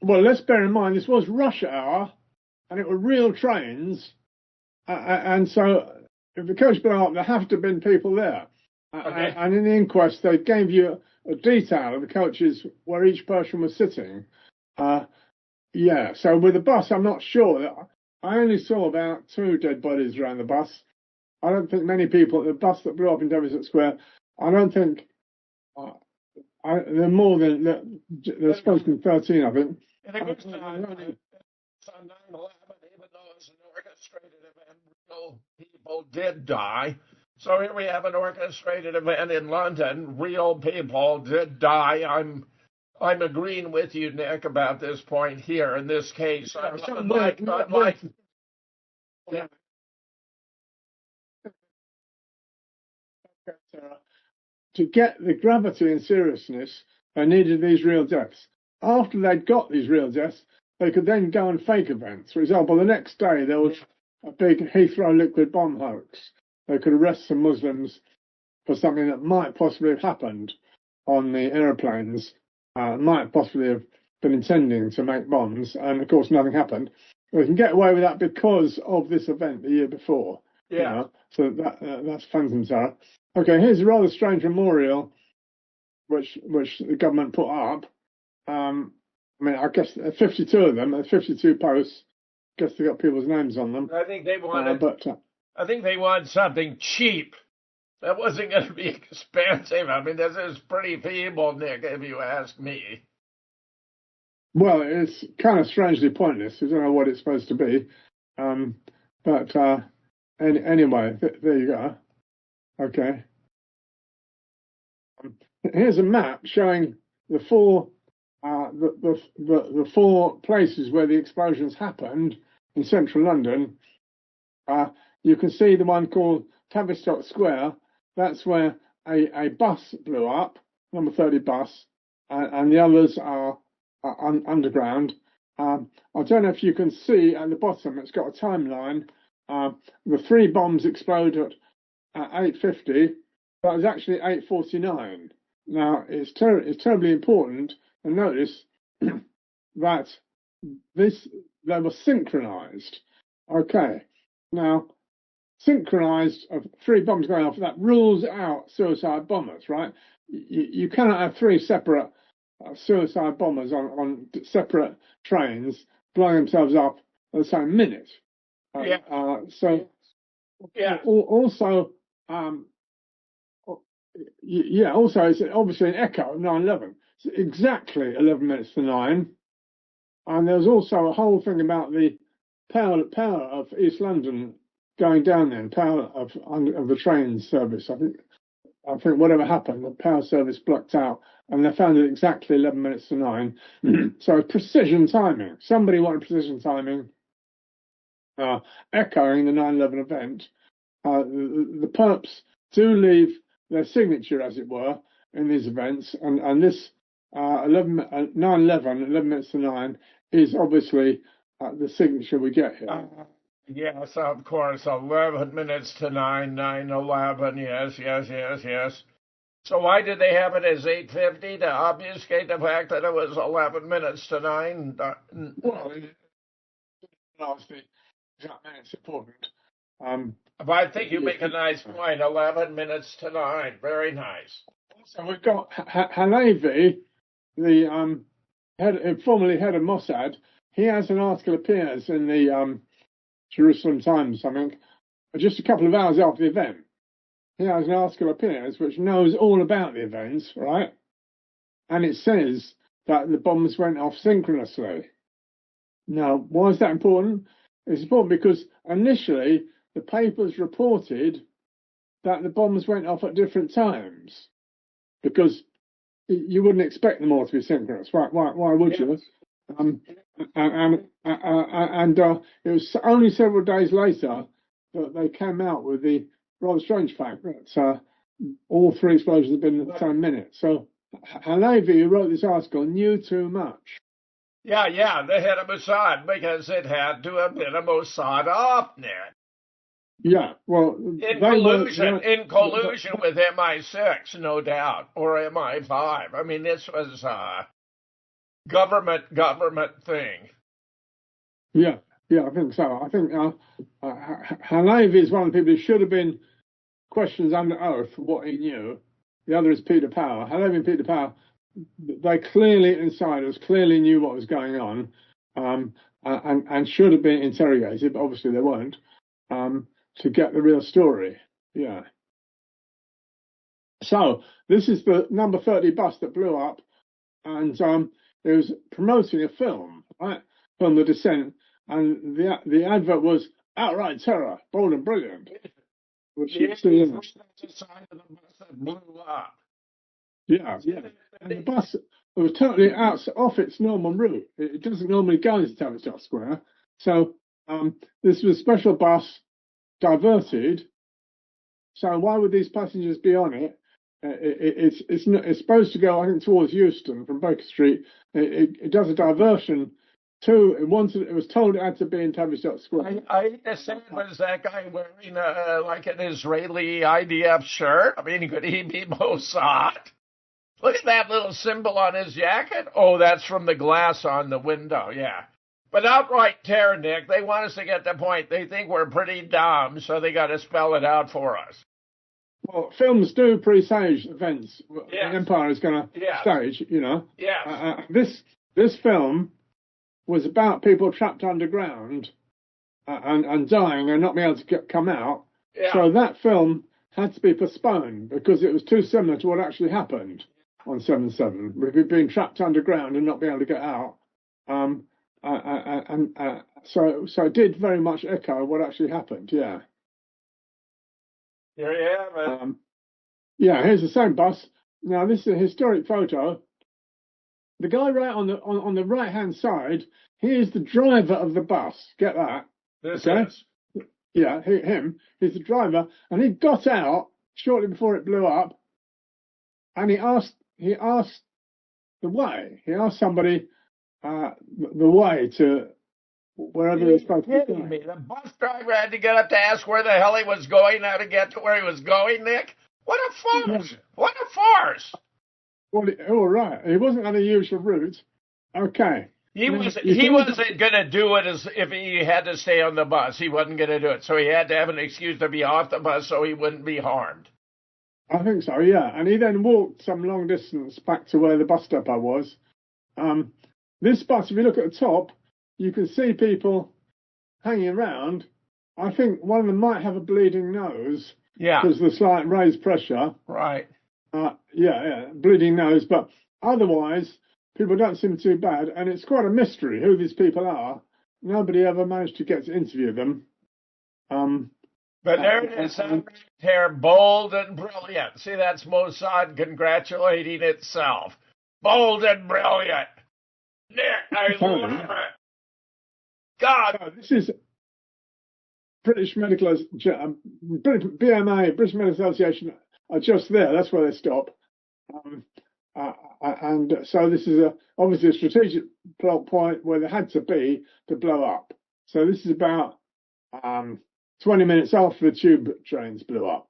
Well, let's bear in mind, this was rush hour. And it were real trains, and so if the coach blew up, there have to have been people there. Okay. And in the inquest, they gave you a detail of the coaches where each person was sitting. So with the bus, I'm not sure. I only saw about 2 dead bodies around the bus. I don't think many people, the bus that blew up in Devonshire Square, I don't think, there are more than, there's supposed to be 13, I think. On 9/11, even though it's an orchestrated event, real people did die. So here we have an orchestrated event in London. Real people did die. I'm agreeing with you, Nick, about this point here in this case. To get the gravity and seriousness, they needed these real deaths. After they'd got these real deaths, they could then go and fake events. For example, the next day there was a big Heathrow liquid bomb hoax. They could arrest some Muslims for something that might possibly have happened on the aeroplanes, might possibly have been intending to make bombs, and of course nothing happened. We can get away with that because of this event the year before. Yeah. You know? So that's phantom terror. Okay, here's a rather strange memorial, which the government put up. I mean, I guess 52 of them, 52 posts. I guess they got people's names on them. I think they wanted. I think they wanted something cheap. That wasn't going to be expensive. I mean, this is pretty feeble, Nick, if you ask me. Well, it's kind of strangely pointless. We don't know what it's supposed to be. Anyway, there you go. Okay. Here's a map showing the four places where the explosions happened in central London. You can see the one called Tavistock Square. That's where a bus blew up, number 30 bus, and the others are underground. I don't know if you can see at the bottom, it's got a timeline. The 3 bombs exploded at 8:50, but it was actually 8:49. Now, it's terribly important to notice that they were synchronized. Okay, now, synchronized of 3 bombs going off, that rules out suicide bombers, right? You cannot have 3 separate suicide bombers on separate trains blowing themselves up at the same minute. Also, it's obviously an echo of 9/11. It's exactly 11 minutes to 9. And there's also a whole thing about the power of East London going down there, and power of the train service. I think whatever happened, the power service blocked out, and they found it exactly 11 minutes to 9. So precision timing. Somebody wanted precision timing, echoing the 9/11 event. The perps do leave their signature, as it were, in these events, and this 9/11, 11 minutes to 9, is obviously the signature we get here. Yes, of course, 11 minutes to 9, 9/11, yes. So why did they have it as 8:50, to obfuscate the fact that it was 11 minutes to 9? Well, obviously, it's important. But I think you make a nice point, 11 minutes to 9, very nice. So we've got Halevi, the formerly head of Mossad. He has an article appears in the Jerusalem Times, I think, just a couple of hours after the event. He has an article appears which knows all about the events, right? And it says that the bombs went off synchronously. Now, why is that important? It's important because initially the papers reported that the bombs went off at different times, because you wouldn't expect them all to be synchronous. Why would you? And it was only several days later that they came out with the rather strange fact that all 3 explosions had been in the same minute. So Halevi, who wrote this article, knew too much. Yeah, the head of Mossad, because it had to have been a Mossad opnet. Yeah, well, in collusion with MI6, no doubt, or MI5. I mean, this was a government thing. Yeah, I think so. I think Halevi is one of the people who should have been questioned under oath what he knew. The other is Peter Power. Halevi and Peter Power, they clearly, insiders, clearly knew what was going on, and should have been interrogated, but obviously they weren't, to get the real story. Yeah. So this is the number 30 bus that blew up, and it was promoting a film, right? From The Descent, and the advert was outright terror, bold and brilliant. Which is the image. Side of the bus that blew up. Yeah. And the bus was totally off its normal route. It doesn't normally go into Tavistock Square. So this was a special bus diverted. So why would these passengers be on it? It's supposed to go, I think, towards Euston from Baker Street. It does a diversion to. It was told it had to be in Tavistock Square. I said, was that guy wearing like an Israeli IDF shirt? I mean, could he be Mossad? Look at that little symbol on his jacket. Oh, that's from the glass on the window, yeah. But outright terror, Nick, they want us to get the point. They think we're pretty dumb, so they got to spell it out for us. Well, films do presage events. Yes. The Empire is going to Yes. stage, you know. Yes. This film was about people trapped underground and dying and not being able to come out. Yeah. So that film had to be postponed because it was too similar to what actually happened on 7/7. We've been trapped underground and not being able to get out. So it did very much echo what actually happened. Yeah. Here you have it. Yeah. Here's the same bus. Now this is a historic photo. The guy right on the right hand side, he is the driver of the bus. Get that? This Okay. is. Yeah, him. He's the driver, and he got out shortly before it blew up, and he asked the way. He asked somebody the way to wherever he was supposed to be kidding going. me? The bus driver had to get up to ask where the hell he was going, how to get to where he was going, Nick? What a farce! What a farce! Well, all right. He wasn't going to use the route. Okay. He wasn't going to do it as if he had to stay on the bus. He wasn't going to do it. So he had to have an excuse to be off the bus so he wouldn't be harmed. I think so, yeah. And he then walked some long distance back to where the bus depot was. This bus, if you look at the top, you can see people hanging around. I think one of them might have a bleeding nose. Yeah. Because of the slight raised pressure. Right. Bleeding nose. But otherwise, people don't seem too bad. And it's quite a mystery who these people are. Nobody ever managed to get to interview them. But there it is, here, bold and brilliant. See, that's Mossad congratulating itself. Bold and brilliant. Nick, I love it. God. This is British Medical, BMA, British Medical Association are just there. That's where they stop. And so this is obviously a strategic plot point where they had to be to blow up. So this is about 20 minutes after the tube trains blew up.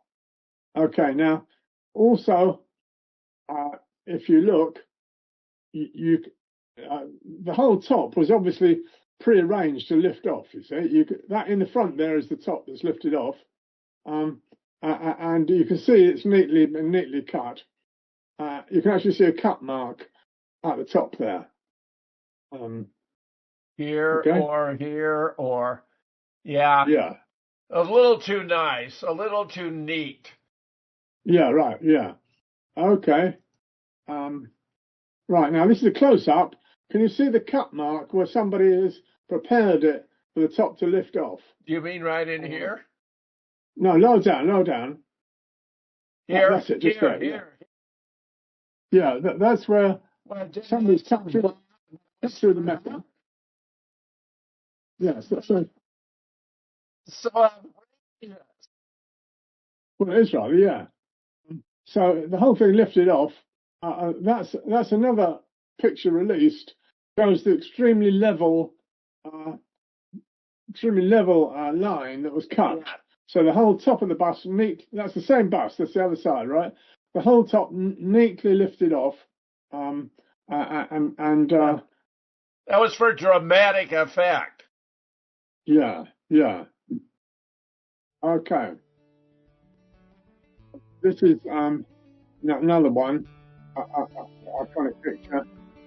Okay, now also, if you look, the whole top was obviously pre-arranged to lift off. You see, that in the front there is the top that's lifted off, and you can see it's neatly cut. You can actually see a cut mark at the top there. Here okay. or here or, yeah. Yeah. A little too nice, a little too neat. Yeah, right, yeah. Okay. Right, now this is a close-up. Can you see the cut mark where somebody has prepared it for the top to lift off? Do you mean right in here? No, low down. Here, that's it, just there. here. Yeah, that's where somebody's cut through the metal. Yes, that's right. So, Well, it is rather, yeah. So the whole thing lifted off. That's another picture released. Shows the extremely level line that was cut. Yeah. So the whole top of the bus, that's the same bus. That's the other side, right? The whole top neatly lifted off. That was for dramatic effect. Yeah. Okay. This is another one. Iconic picture.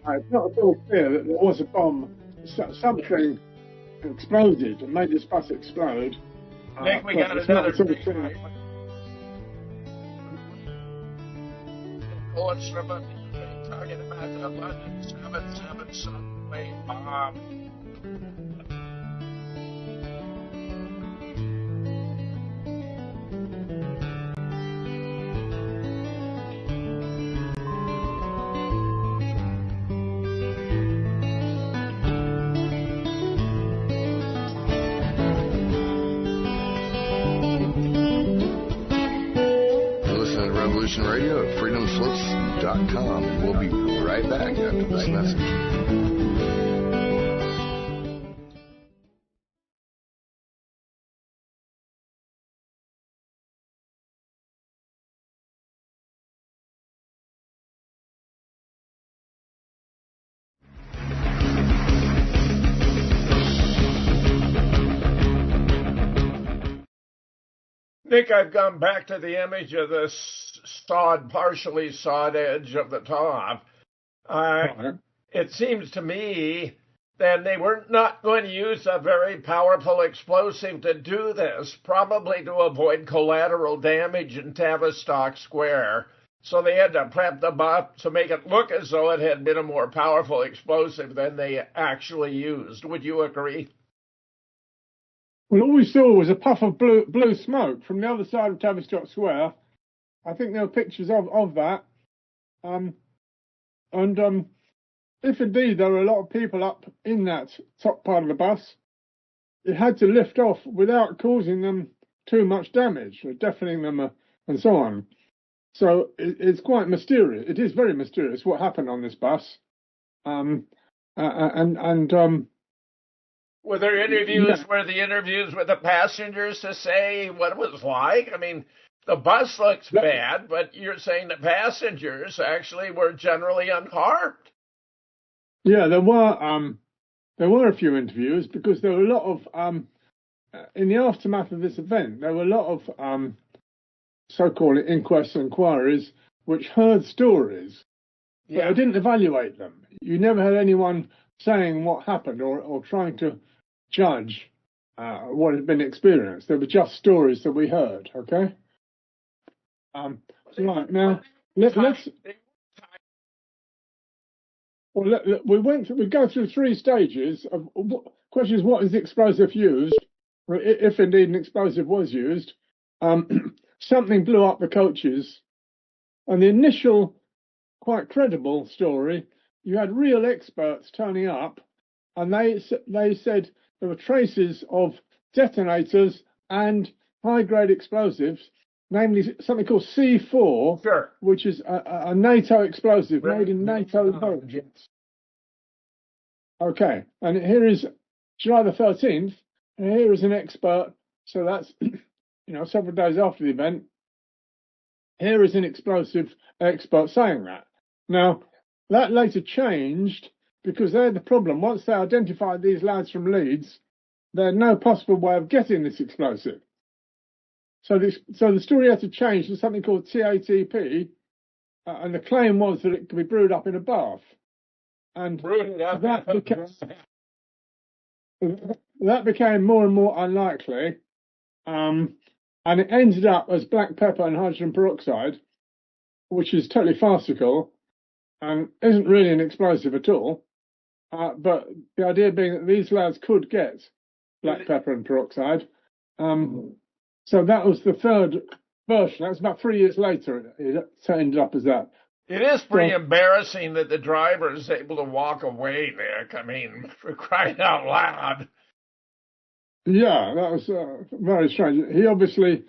It's not at all clear that there was a bomb. Something exploded and made this bus explode. Nick, we got another picture. Bullets from a target about the London 777 subway bomb. Radio at freedomslips.com. We'll be right back after this message. Nick, I've gone back to the image of the partially sawed edge of the top. It seems to me that they were not going to use a very powerful explosive to do this, probably to avoid collateral damage in Tavistock Square. So they had to prep the bus to make it look as though it had been a more powerful explosive than they actually used. Would you agree? Well, all we saw was a puff of blue smoke from the other side of Tavistock Square. I think there were pictures of that. If indeed there were a lot of people up in that top part of the bus, it had to lift off without causing them too much damage, or deafening them and so on. So it's quite mysterious. It is very mysterious what happened on this bus. Were there interviews? Yeah. Were the interviews with the passengers to say what it was like? I mean, the bus looks bad, but you're saying the passengers actually were generally unharmed. Yeah, there were a few interviews because there were a lot of in the aftermath of this event. There were a lot of so-called inquests and inquiries which heard stories, but they didn't evaluate them. You never had anyone saying what happened or trying to judge what had been experienced. They were just stories that we heard. Okay. Right now, let's. Well, we go through three stages of questions. What is the explosive used? If indeed an explosive was used, something blew up the coaches. And the initial, quite credible story, you had real experts turning up, and they said there were traces of detonators and high-grade explosives, namely something called C4, sure, which is a NATO explosive made in NATO laboratories. Okay, and here is July the 13th, and here is an expert, so that's several days after the event. Here is an explosive expert saying that. Now, that later changed because they had the problem. Once they identified these lads from Leeds, they had no possible way of getting this explosive. So the story had to change to something called TATP, and the claim was that it could be brewed up in a bath. And that became more and more unlikely, and it ended up as black pepper and hydrogen peroxide, which is totally farcical and isn't really an explosive at all. But the idea being that these lads could get black pepper and peroxide. So that was the third version. That was about 3 years later. It ended up as that. It is pretty embarrassing that the driver is able to walk away, Nick. I mean, for crying out loud. Yeah, that was very strange. He obviously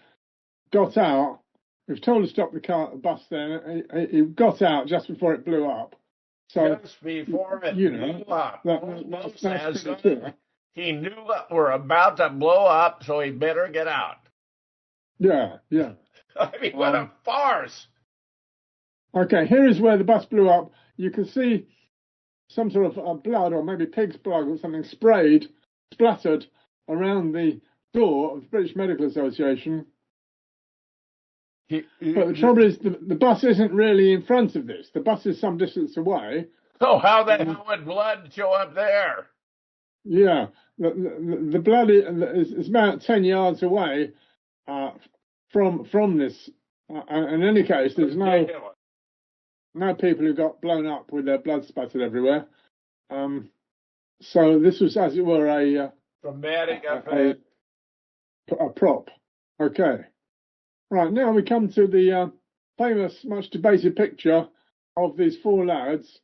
got out. He was told to stop the bus then. He got out just before it blew up. So, just before it blew up. He knew we're about to blow up, so he better get out. Yeah. I mean, what a farce. Okay, here is where the bus blew up. You can see some sort of blood, or maybe pig's blood or something, splattered around the door of the British Medical Association. But the trouble is, the bus isn't really in front of this. The bus is some distance away. So how the hell would blood show up there? Yeah, the blood is about 10 yards away from this. In any case, there's no people who got blown up with their blood spattered everywhere. So this was, as it were, a dramatic a prop. Okay. Right, now we come to the famous, much debated picture of these four lads.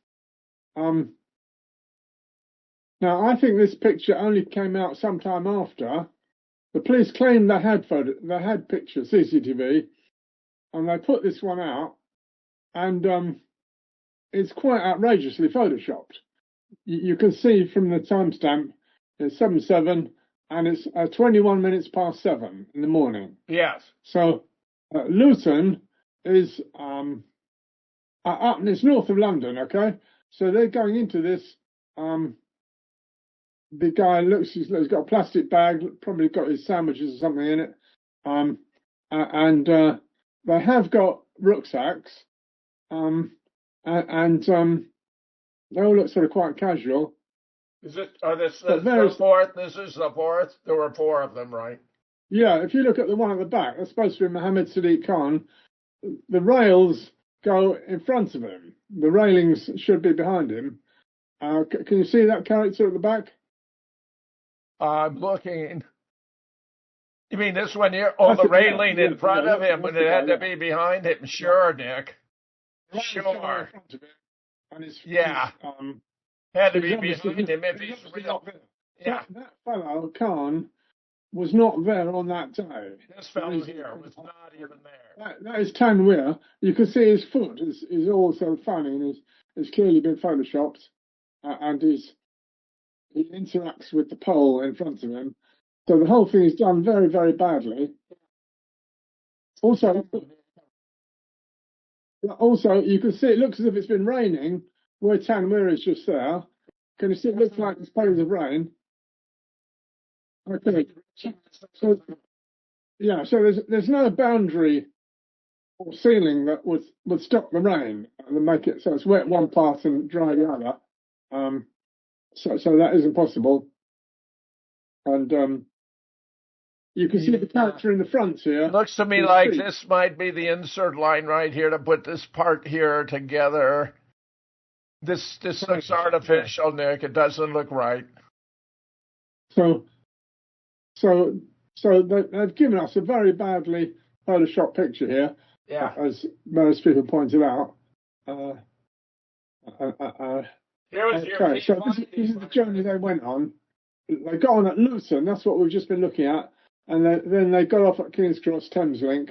Now, I think this picture only came out sometime after. The police claimed they had pictures, CCTV, and they put this one out, and it's quite outrageously photoshopped. You can see from the timestamp, it's 7/7, and it's 21 minutes past 7 in the morning. Yes. So Luton is it's north of London, okay? So they're going into this. The guy he's got a plastic bag, probably got his sandwiches or something in it. and they have got rucksacks, and they all look sort of quite casual. Is it? Are this But the fourth? This is the fourth. There were four of them, right? Yeah, if you look at the one at the back, that's supposed to be Mohammed Sadiq Khan. The rails go in front of him. The railings should be behind him. Can you see that character at the back? I'm looking. You mean this one here? Oh, the railing in front of him, and it had to be behind him. Sure, Nick. Sure. And his, yeah. Had to be behind him if he's real. Yeah. That fellow, Khan, was not there on that day. This fellow here was not even there. That is Tanweer. You can see his foot is also funny and is clearly been photoshopped. And he interacts with the pole in front of him. So the whole thing is done very, very badly. Also, you can see it looks as if it's been raining where Tanweer is just there. Can you see it looks like there's patches of rain? Okay. So there's no boundary or ceiling that would stop the rain and make it so it's wet one part and dry the other. So that isn't possible. And you can see the character in the front here. It looks to me like this might be the insert line right here to put this part here together. This looks artificial, Nick. It doesn't look right. So they've given us a very badly photoshopped picture here. Yeah. As most people pointed out. Okay, so this is the journey they went on. They got on at Luton, that's what we've just been looking at, and then they got off at King's Cross Thameslink.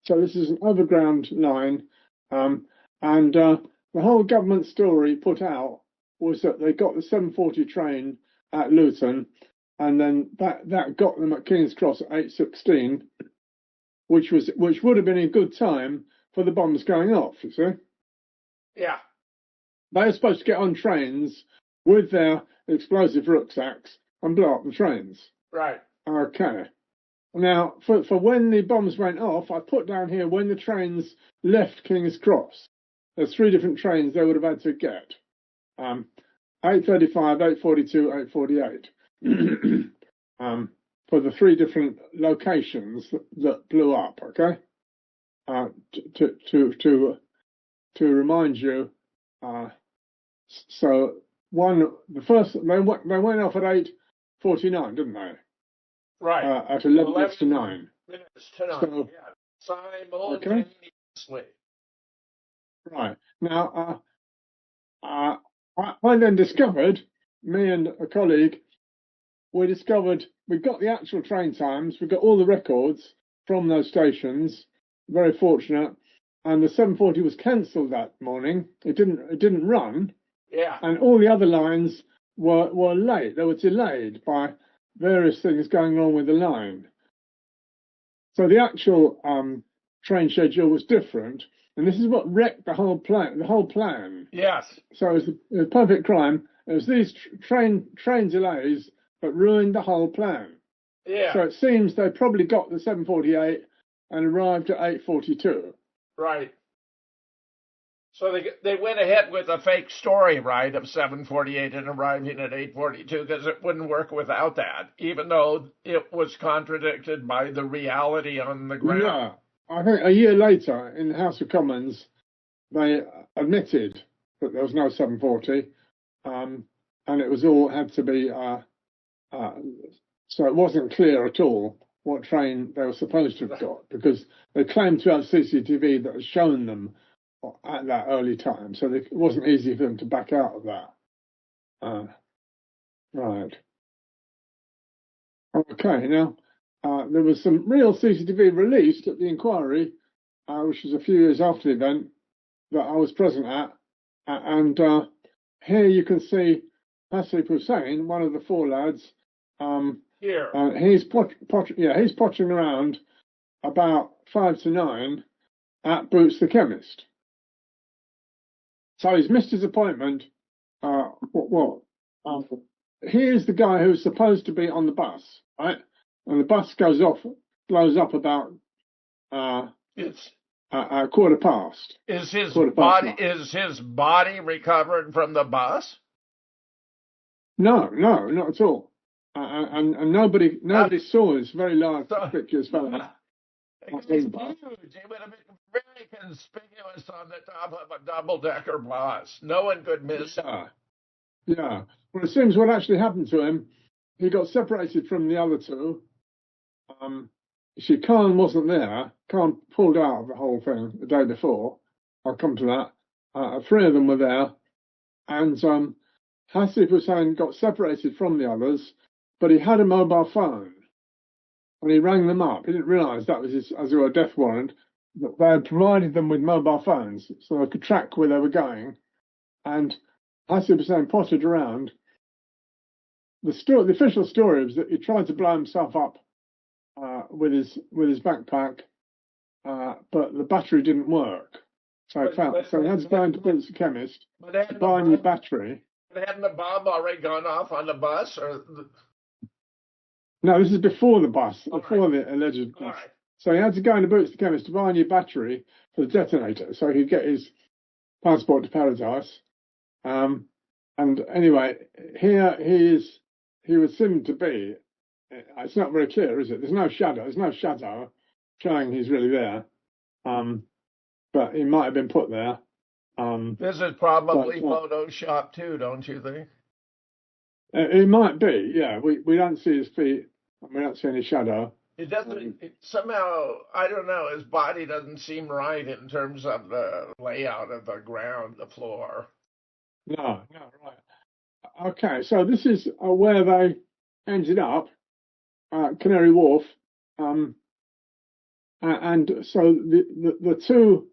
So this is an overground line, and the whole government story put out was that they got the 7:40 train at Luton, and then that got them at King's Cross at 8:16, which would have been a good time for the bombs going off. You see? Yeah. They were supposed to get on trains with their explosive rucksacks and blow up the trains. Right. Okay. Now, for when the bombs went off, I put down here when the trains left King's Cross. There's 3 different trains they would have had to get. 8:35, 8:42, 8:48. For the 3 different locations that blew up, okay? To remind you, so the first they went off at 8:49, didn't they? Right. At 11 minutes to 9. Minutes to 9. So, yeah. Simultaneously. Okay. Right. Now, I then discovered, me and a colleague, we got the actual train times, we got all the records from those stations. Very fortunate. And the 7:40 was cancelled that morning. It didn't run. Yeah. And all the other lines were late. They were delayed by various things going on with the line. So the actual train schedule was different, and this is what wrecked the whole plan. Yes. So it was a perfect crime. It was these train delays that ruined the whole plan. Yeah. So it seems they probably got the 7:48 and arrived at 8:42. Right. So they went ahead with a fake story, right, of 7:48 and arriving at 8:42 because it wouldn't work without that, even though it was contradicted by the reality on the ground. Yeah. I think a year later in the House of Commons, they admitted that there was no 7:40, and it was all had to be, so it wasn't clear at all what train they were supposed to have got, because they claimed to have CCTV that had shown them at that early time, so it wasn't easy for them to back out of that. Right. Okay, now, there was some real CCTV released at the inquiry, which was a few years after the event, that I was present at, and here you can see Hasib Hussain, one of the 4 lads. Here. He's pottering around about 5 to 9 at Boots the Chemist. So he's missed his appointment. Here's the guy who's supposed to be on the bus, right? And the bus blows up about It's quarter past. Is his Quarter body past 9. is his body recovered from the bus? No, not at all. And nobody saw this very large, conspicuous fellow. It was huge. It would have been very conspicuous on the top of a double-decker bus. No one could miss it. Yeah. Well, it seems what actually happened to him, he got separated from the other two. Khan wasn't there. Khan pulled out of the whole thing the day before. I'll come to that. 3 of them were there. And Hasib Hussain got separated from the others, but he had a mobile phone. And he rang them up. He didn't realise that was his, as it were, death warrant. But they had provided them with mobile phones so they could track where they were going. And Hasib Hussain potted around. The official story was that he tried to blow himself up with his backpack, but the battery didn't work. So he had to go into Boots the chemist to buy a new battery. But hadn't the bomb already gone off on the bus? No, this is before the bus, before the alleged bus. Right. So he had to go into Boots the chemist to buy a new battery for the detonator, so he could get his passport to paradise. And anyway, here he was seen to be. It's not very clear, is it? There's no shadow showing he's really there. But he might have been put there. This is probably Photoshop too, don't you think? It might be, yeah. We don't see his feet. We don't see any shadow. It doesn't. Somehow, I don't know. His body doesn't seem right in terms of the layout of the ground, the floor. No, right. Okay, so this is where they ended up, Canary Wharf, and so the two,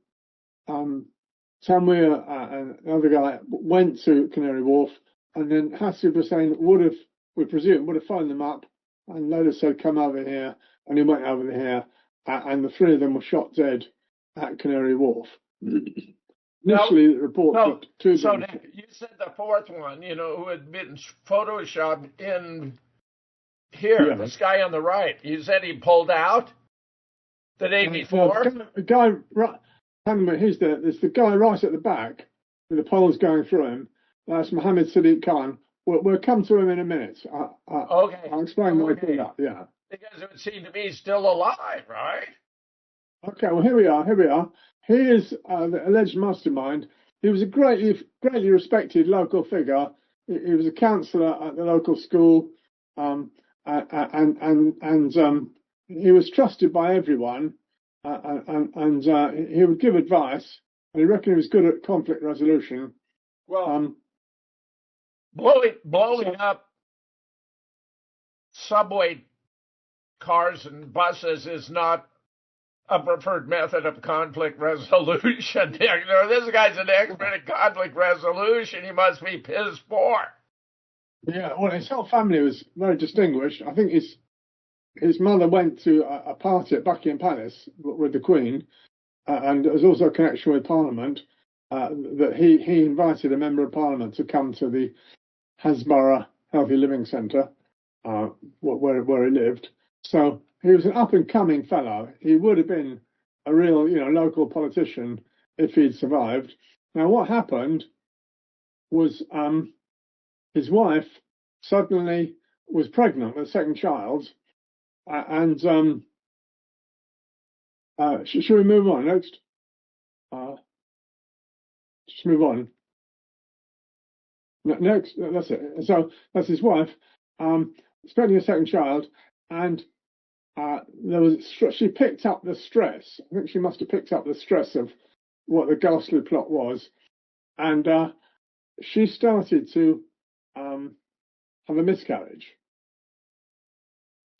Tanweer and the other guy went to Canary Wharf, and then Hasib Hussain we presume, would have phoned them up and later said, "Come over here," and he went over here, and the 3 of them were shot dead at Canary Wharf. Initially, the report got 2. So you said the 4th one, who had been photoshopped in here, this guy on the right. You said he pulled out the day before? The guy, right, there's the guy right at the back with the poles going through him. That's Mohammed Sadiq Khan. We'll come to him in a minute. Okay. I'll explain why he pulled out, yeah. Because it would seem to be still alive, right? Okay, well, here we are. He is the alleged mastermind. He was a greatly respected local figure. He was a counsellor at the local school, and he was trusted by everyone, and he would give advice. And he reckoned he was good at conflict resolution. Well, blowing up subway cars and buses is not a preferred method of conflict resolution. This guy's an expert in conflict resolution. He must be piss poor. Yeah, well, his whole family was very distinguished. I think his mother went to a party at Buckingham Palace with the Queen, and there was also a connection with Parliament. That he invited a member of Parliament to come to the Hasbara Healthy Living Centre, where he lived. So he was an up-and-coming fellow. He would have been a real, local politician if he'd survived. Now, what happened was his wife suddenly was pregnant with a second child, and should we move on next? Just move on. Next, that's it. So that's his wife, expecting a second child, and she picked up the stress. I think she must have picked up the stress of what the ghastly plot was, and she started to have a miscarriage,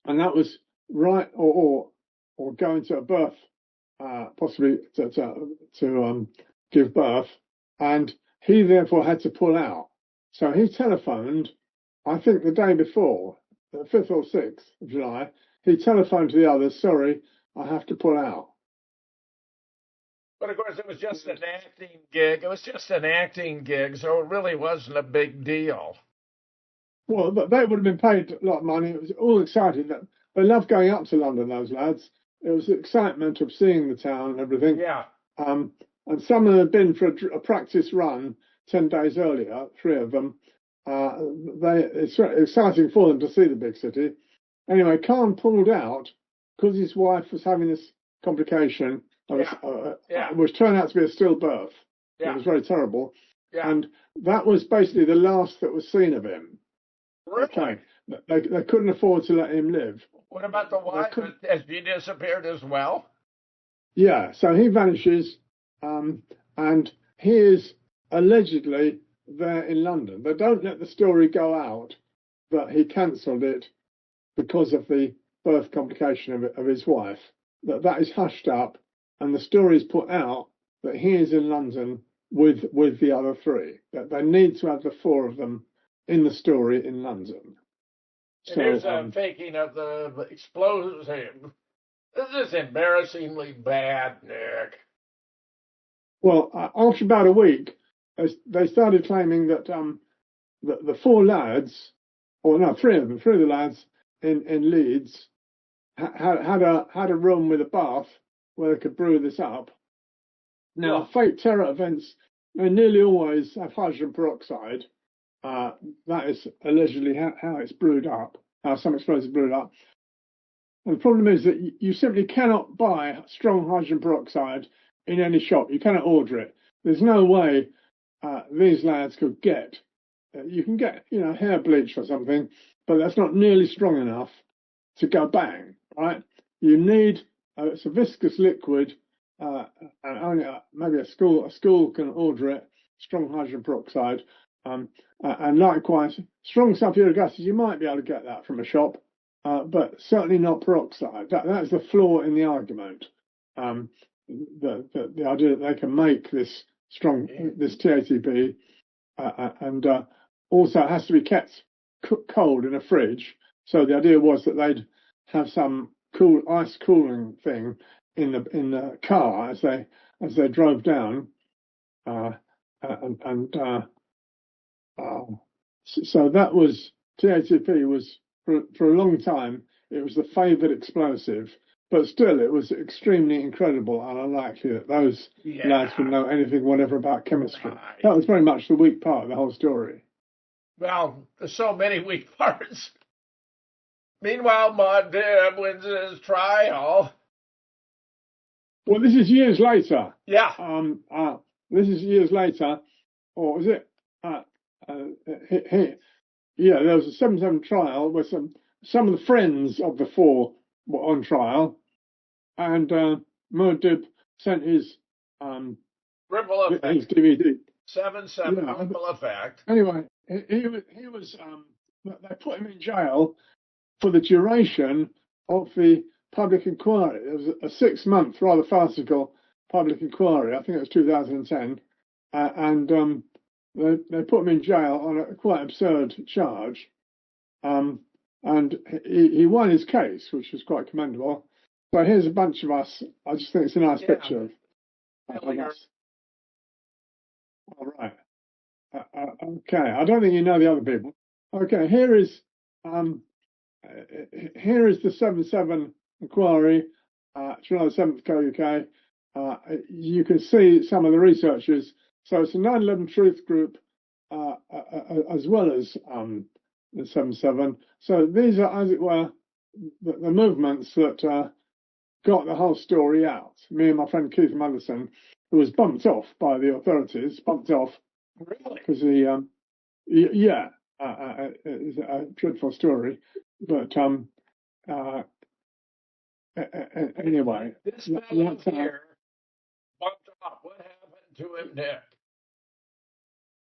and that was right, or go into a birth, possibly to give birth, and he therefore had to pull out. So he telephoned, I think the day before, the 5th or 6th of July, he telephoned to the others, "Sorry, I have to pull out." But of course, it was just an acting gig. So it really wasn't a big deal. Well, they would have been paid a lot of money. It was all exciting. They loved going up to London, those lads. it was the excitement of seeing the town and everything. Yeah. And some of them had been for a practice run 10 days earlier, 3 of them. It's exciting for them to see the big city. Anyway, Khan pulled out because his wife was having this complication, which turned out to be a stillbirth. Yeah. It was very terrible. Yeah. And that was basically the last that was seen of him. Really? Okay. They couldn't afford to let him live. What about the wife? Has she disappeared as well? Yeah, so he vanishes, and he is allegedly there in London. They don't let the story go out that he cancelled it because of the birth complication of his wife. That is hushed up, and the story is put out that he is in London with the other 3. That they need to have the 4 of them in the story in London. So, here's a faking of the explosion. This is embarrassingly bad, Nick. Well, after about a week, they started claiming that the 4 lads, or no, 3 of them, 3 of the lads in Leeds had a room with a bath where they could brew this up. Now, fake terror events, they nearly always have hydrogen peroxide. That is allegedly how it's brewed up, how some explosives are brewed up. And the problem is that you simply cannot buy strong hydrogen peroxide in any shop. You cannot order it. There's no way these lads could get. You can get, hair bleach or something, but that's not nearly strong enough to go bang, right? You need it's a viscous liquid, and only maybe a school can order it. Strong hydrogen peroxide, and likewise strong sulfuric acid. You might be able to get that from a shop. But certainly not peroxide. That's the flaw in the argument. The idea that they can make this TATP, and also it has to be kept cold in a fridge. So the idea was that they'd have some ice cooling thing in the car as they drove down, so that was TATP was. For a long time, it was the favoured explosive, but still, it was extremely incredible and unlikely that those lads would know anything whatever about chemistry. Right. That was very much the weak part of the whole story. Well, there's so many weak parts. Meanwhile, Mudib wins his trial. Well, this is years later. Yeah. This is years later, or was it? Yeah, there was a 7/7 trial where some of the friends of the 4 were on trial, and Mudib sent his Ripple Effect. His DVD. 7/7 Ripple Effect. Anyway, he was they put him in jail for the duration of the public inquiry. It was a 6-month, rather farcical public inquiry. I think it was 2010, and they put him in jail on a quite absurd charge, and he won his case, which was quite commendable. So here's a bunch of us. I just think it's a nice picture of us. All right. Okay. I don't think you know the other people. Okay. Here is the 7/7 inquiry. July 7th, UK. You can see some of the researchers. So it's a 9/11 Truth group, as well as the 7/7. So these are, as it were, the movements that got the whole story out. Me and my friend Keith Madison, who was bumped off by the authorities, Really? Because it's a dreadful story. But anyway, this fellow here bumped off. What happened to him there?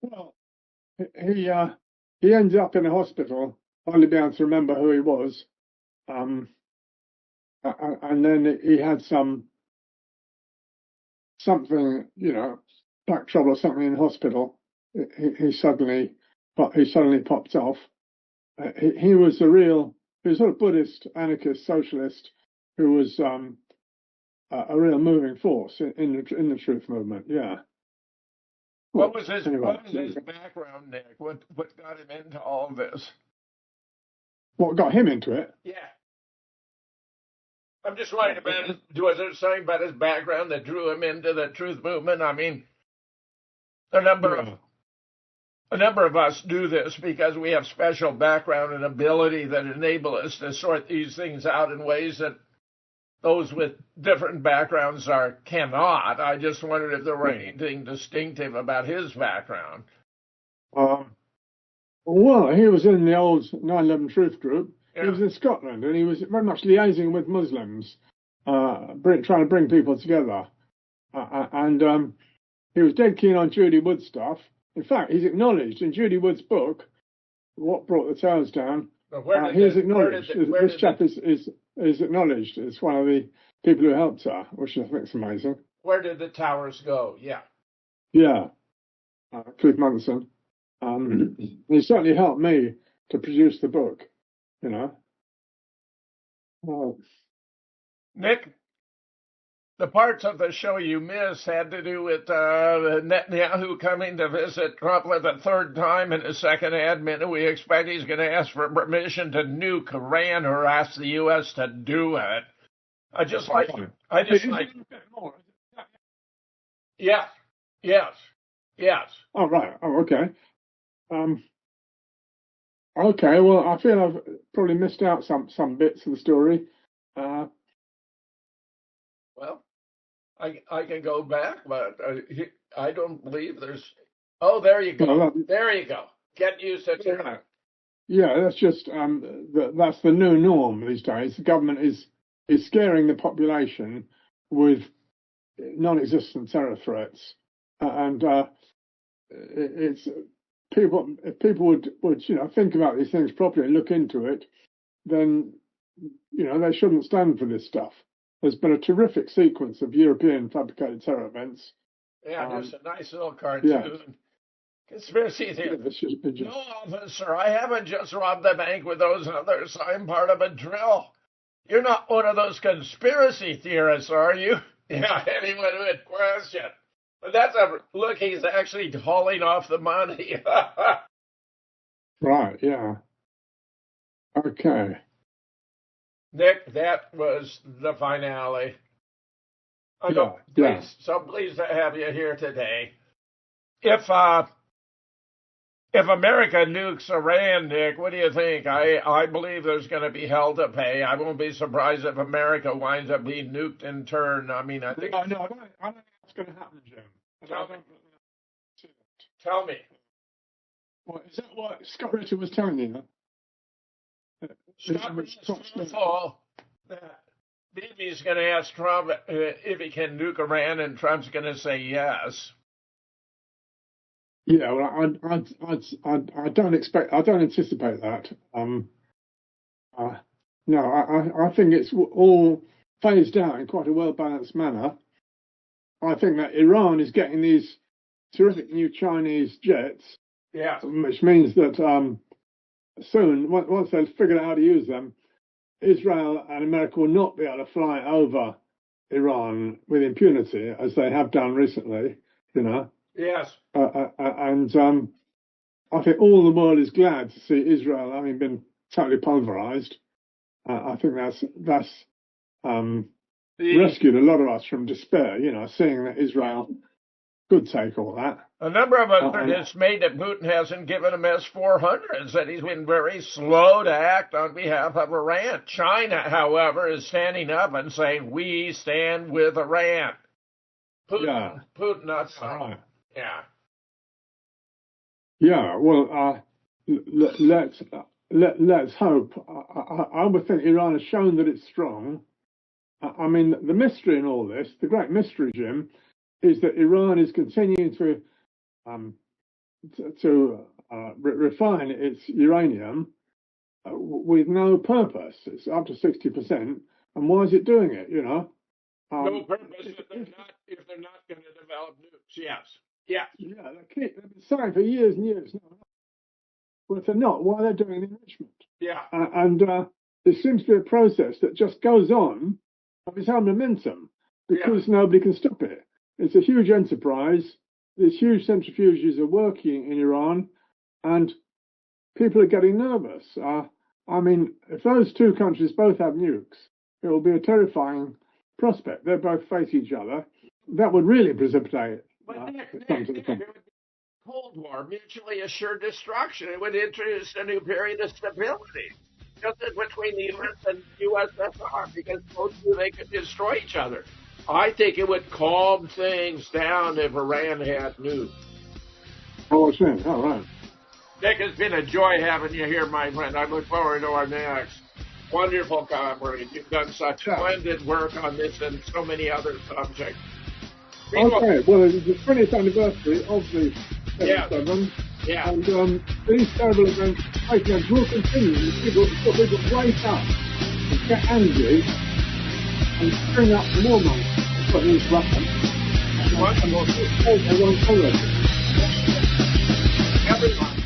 Well, he ended up in a hospital, hardly be able to remember who he was, and then he had something, back trouble or something in hospital. He suddenly popped off. He was a sort of Buddhist, anarchist, socialist who was a real moving force in the truth movement. Yeah. What was his background, Nick? What got him into all of this? What got him into it? Yeah. I'm just wondering about was there something about his background that drew him into the truth movement? I mean, a number of us do this because we have special background and ability that enable us to sort these things out in ways that those with different backgrounds cannot. I just wondered if there were anything distinctive about his background. Well, he was in the old 9/11 Truth Group. Yeah. He was in Scotland, and he was very much liaising with Muslims, trying to bring people together. And he was dead keen on Judy Wood stuff. In fact, he's acknowledged in Judy Wood's book, What Brought the Towers Down. He's acknowledged. This chap is acknowledged as one of the people who helped her, which I think is amazing. Where did the towers go? Yeah. Yeah. Cliff Munson. He certainly helped me to produce the book, you know. Nick, the parts of the show you missed had to do with Netanyahu coming to visit Trump for the third time in his second admin. We expect he's going to ask for permission to nuke Iran or ask the U.S. to do it. Yes. Oh, right. Oh, okay. Okay, well, I feel I've probably missed out some bits of the story. Well, I can go back, but I don't believe there's. Oh, there you go. No, there you go. Get used to it. Yeah, that's just that's the new norm these days. The government is scaring the population with non-existent terror threats, and it's people. If people would think about these things properly and look into it, then they shouldn't stand for this stuff. There's been a terrific sequence of European fabricated terror events. Yeah, there's a nice little cartoon. Yeah. Conspiracy theory. No, officer, I haven't just robbed the bank with those others. I'm part of a drill. You're not one of those conspiracy theorists, are you? Yeah, anyone would question. But that's look, he's actually hauling off the money. Right, yeah. Okay. Nick, that was the finale. So pleased to have you here today. If America nukes Iran, Nick, what do you think? I believe there's going to be hell to pay. I won't be surprised if America winds up being nuked in turn. I mean, I think. No, I don't think that's going to happen, Jim. Tell me. Well, is that what Scott Ritter was telling you? Scott Ritter's that Bibi's going to ask Trump if he can nuke Iran, and Trump's going to say yes. Yeah, well, I don't anticipate that. No, I think it's all phased out in quite a well-balanced manner. I think that Iran is getting these terrific new Chinese jets, which means that soon, once they've figured out how to use them, Israel and America will not be able to fly over Iran with impunity, as they have done recently, Yes. And I think all the world is glad to see Israel having been totally pulverized. I think that's rescued a lot of us from despair, seeing that Israel could take all that. A number of us made that Putin hasn't given him S-400s, that he's been very slow to act on behalf of Iran. China, however, is standing up and saying, we stand with Iran. Putin not so. Right. Yeah. Yeah, well, let's hope. I would think Iran has shown that it's strong. I mean, the mystery in all this, the great mystery, Jim, is that Iran is continuing to refine its uranium with no purpose. It's up to 60%, and why is it doing it? No purpose if they're not going to develop nukes. Yes. Yeah. Yeah, they've been saying for years and years now. Well, if they're not, why are they doing enrichment? Yeah. And there seems to be a process that just goes on of its own momentum because nobody can stop it. It's a huge enterprise. These huge centrifuges are working in Iran, and people are getting nervous. I mean, if those two countries both have nukes, it will be a terrifying prospect. They both face each other. That would really precipitate some to the front. Cold War, mutually assured destruction. It would introduce a new period of stability, just as between the U.S. and USSR, because both knew they could destroy each other. I think it would calm things down if Iran had nukes. Oh, I see. All right. Dick, it's been a joy having you here, my friend. I look forward to our next. Wonderful comrade. You've done such splendid work on this and so many other subjects. Okay, well, it's the 20th anniversary of the 7-7, and these terrible events will continue. People will wake up and get angry and string up more money for these weapons. And they won't tolerate it. Everyone.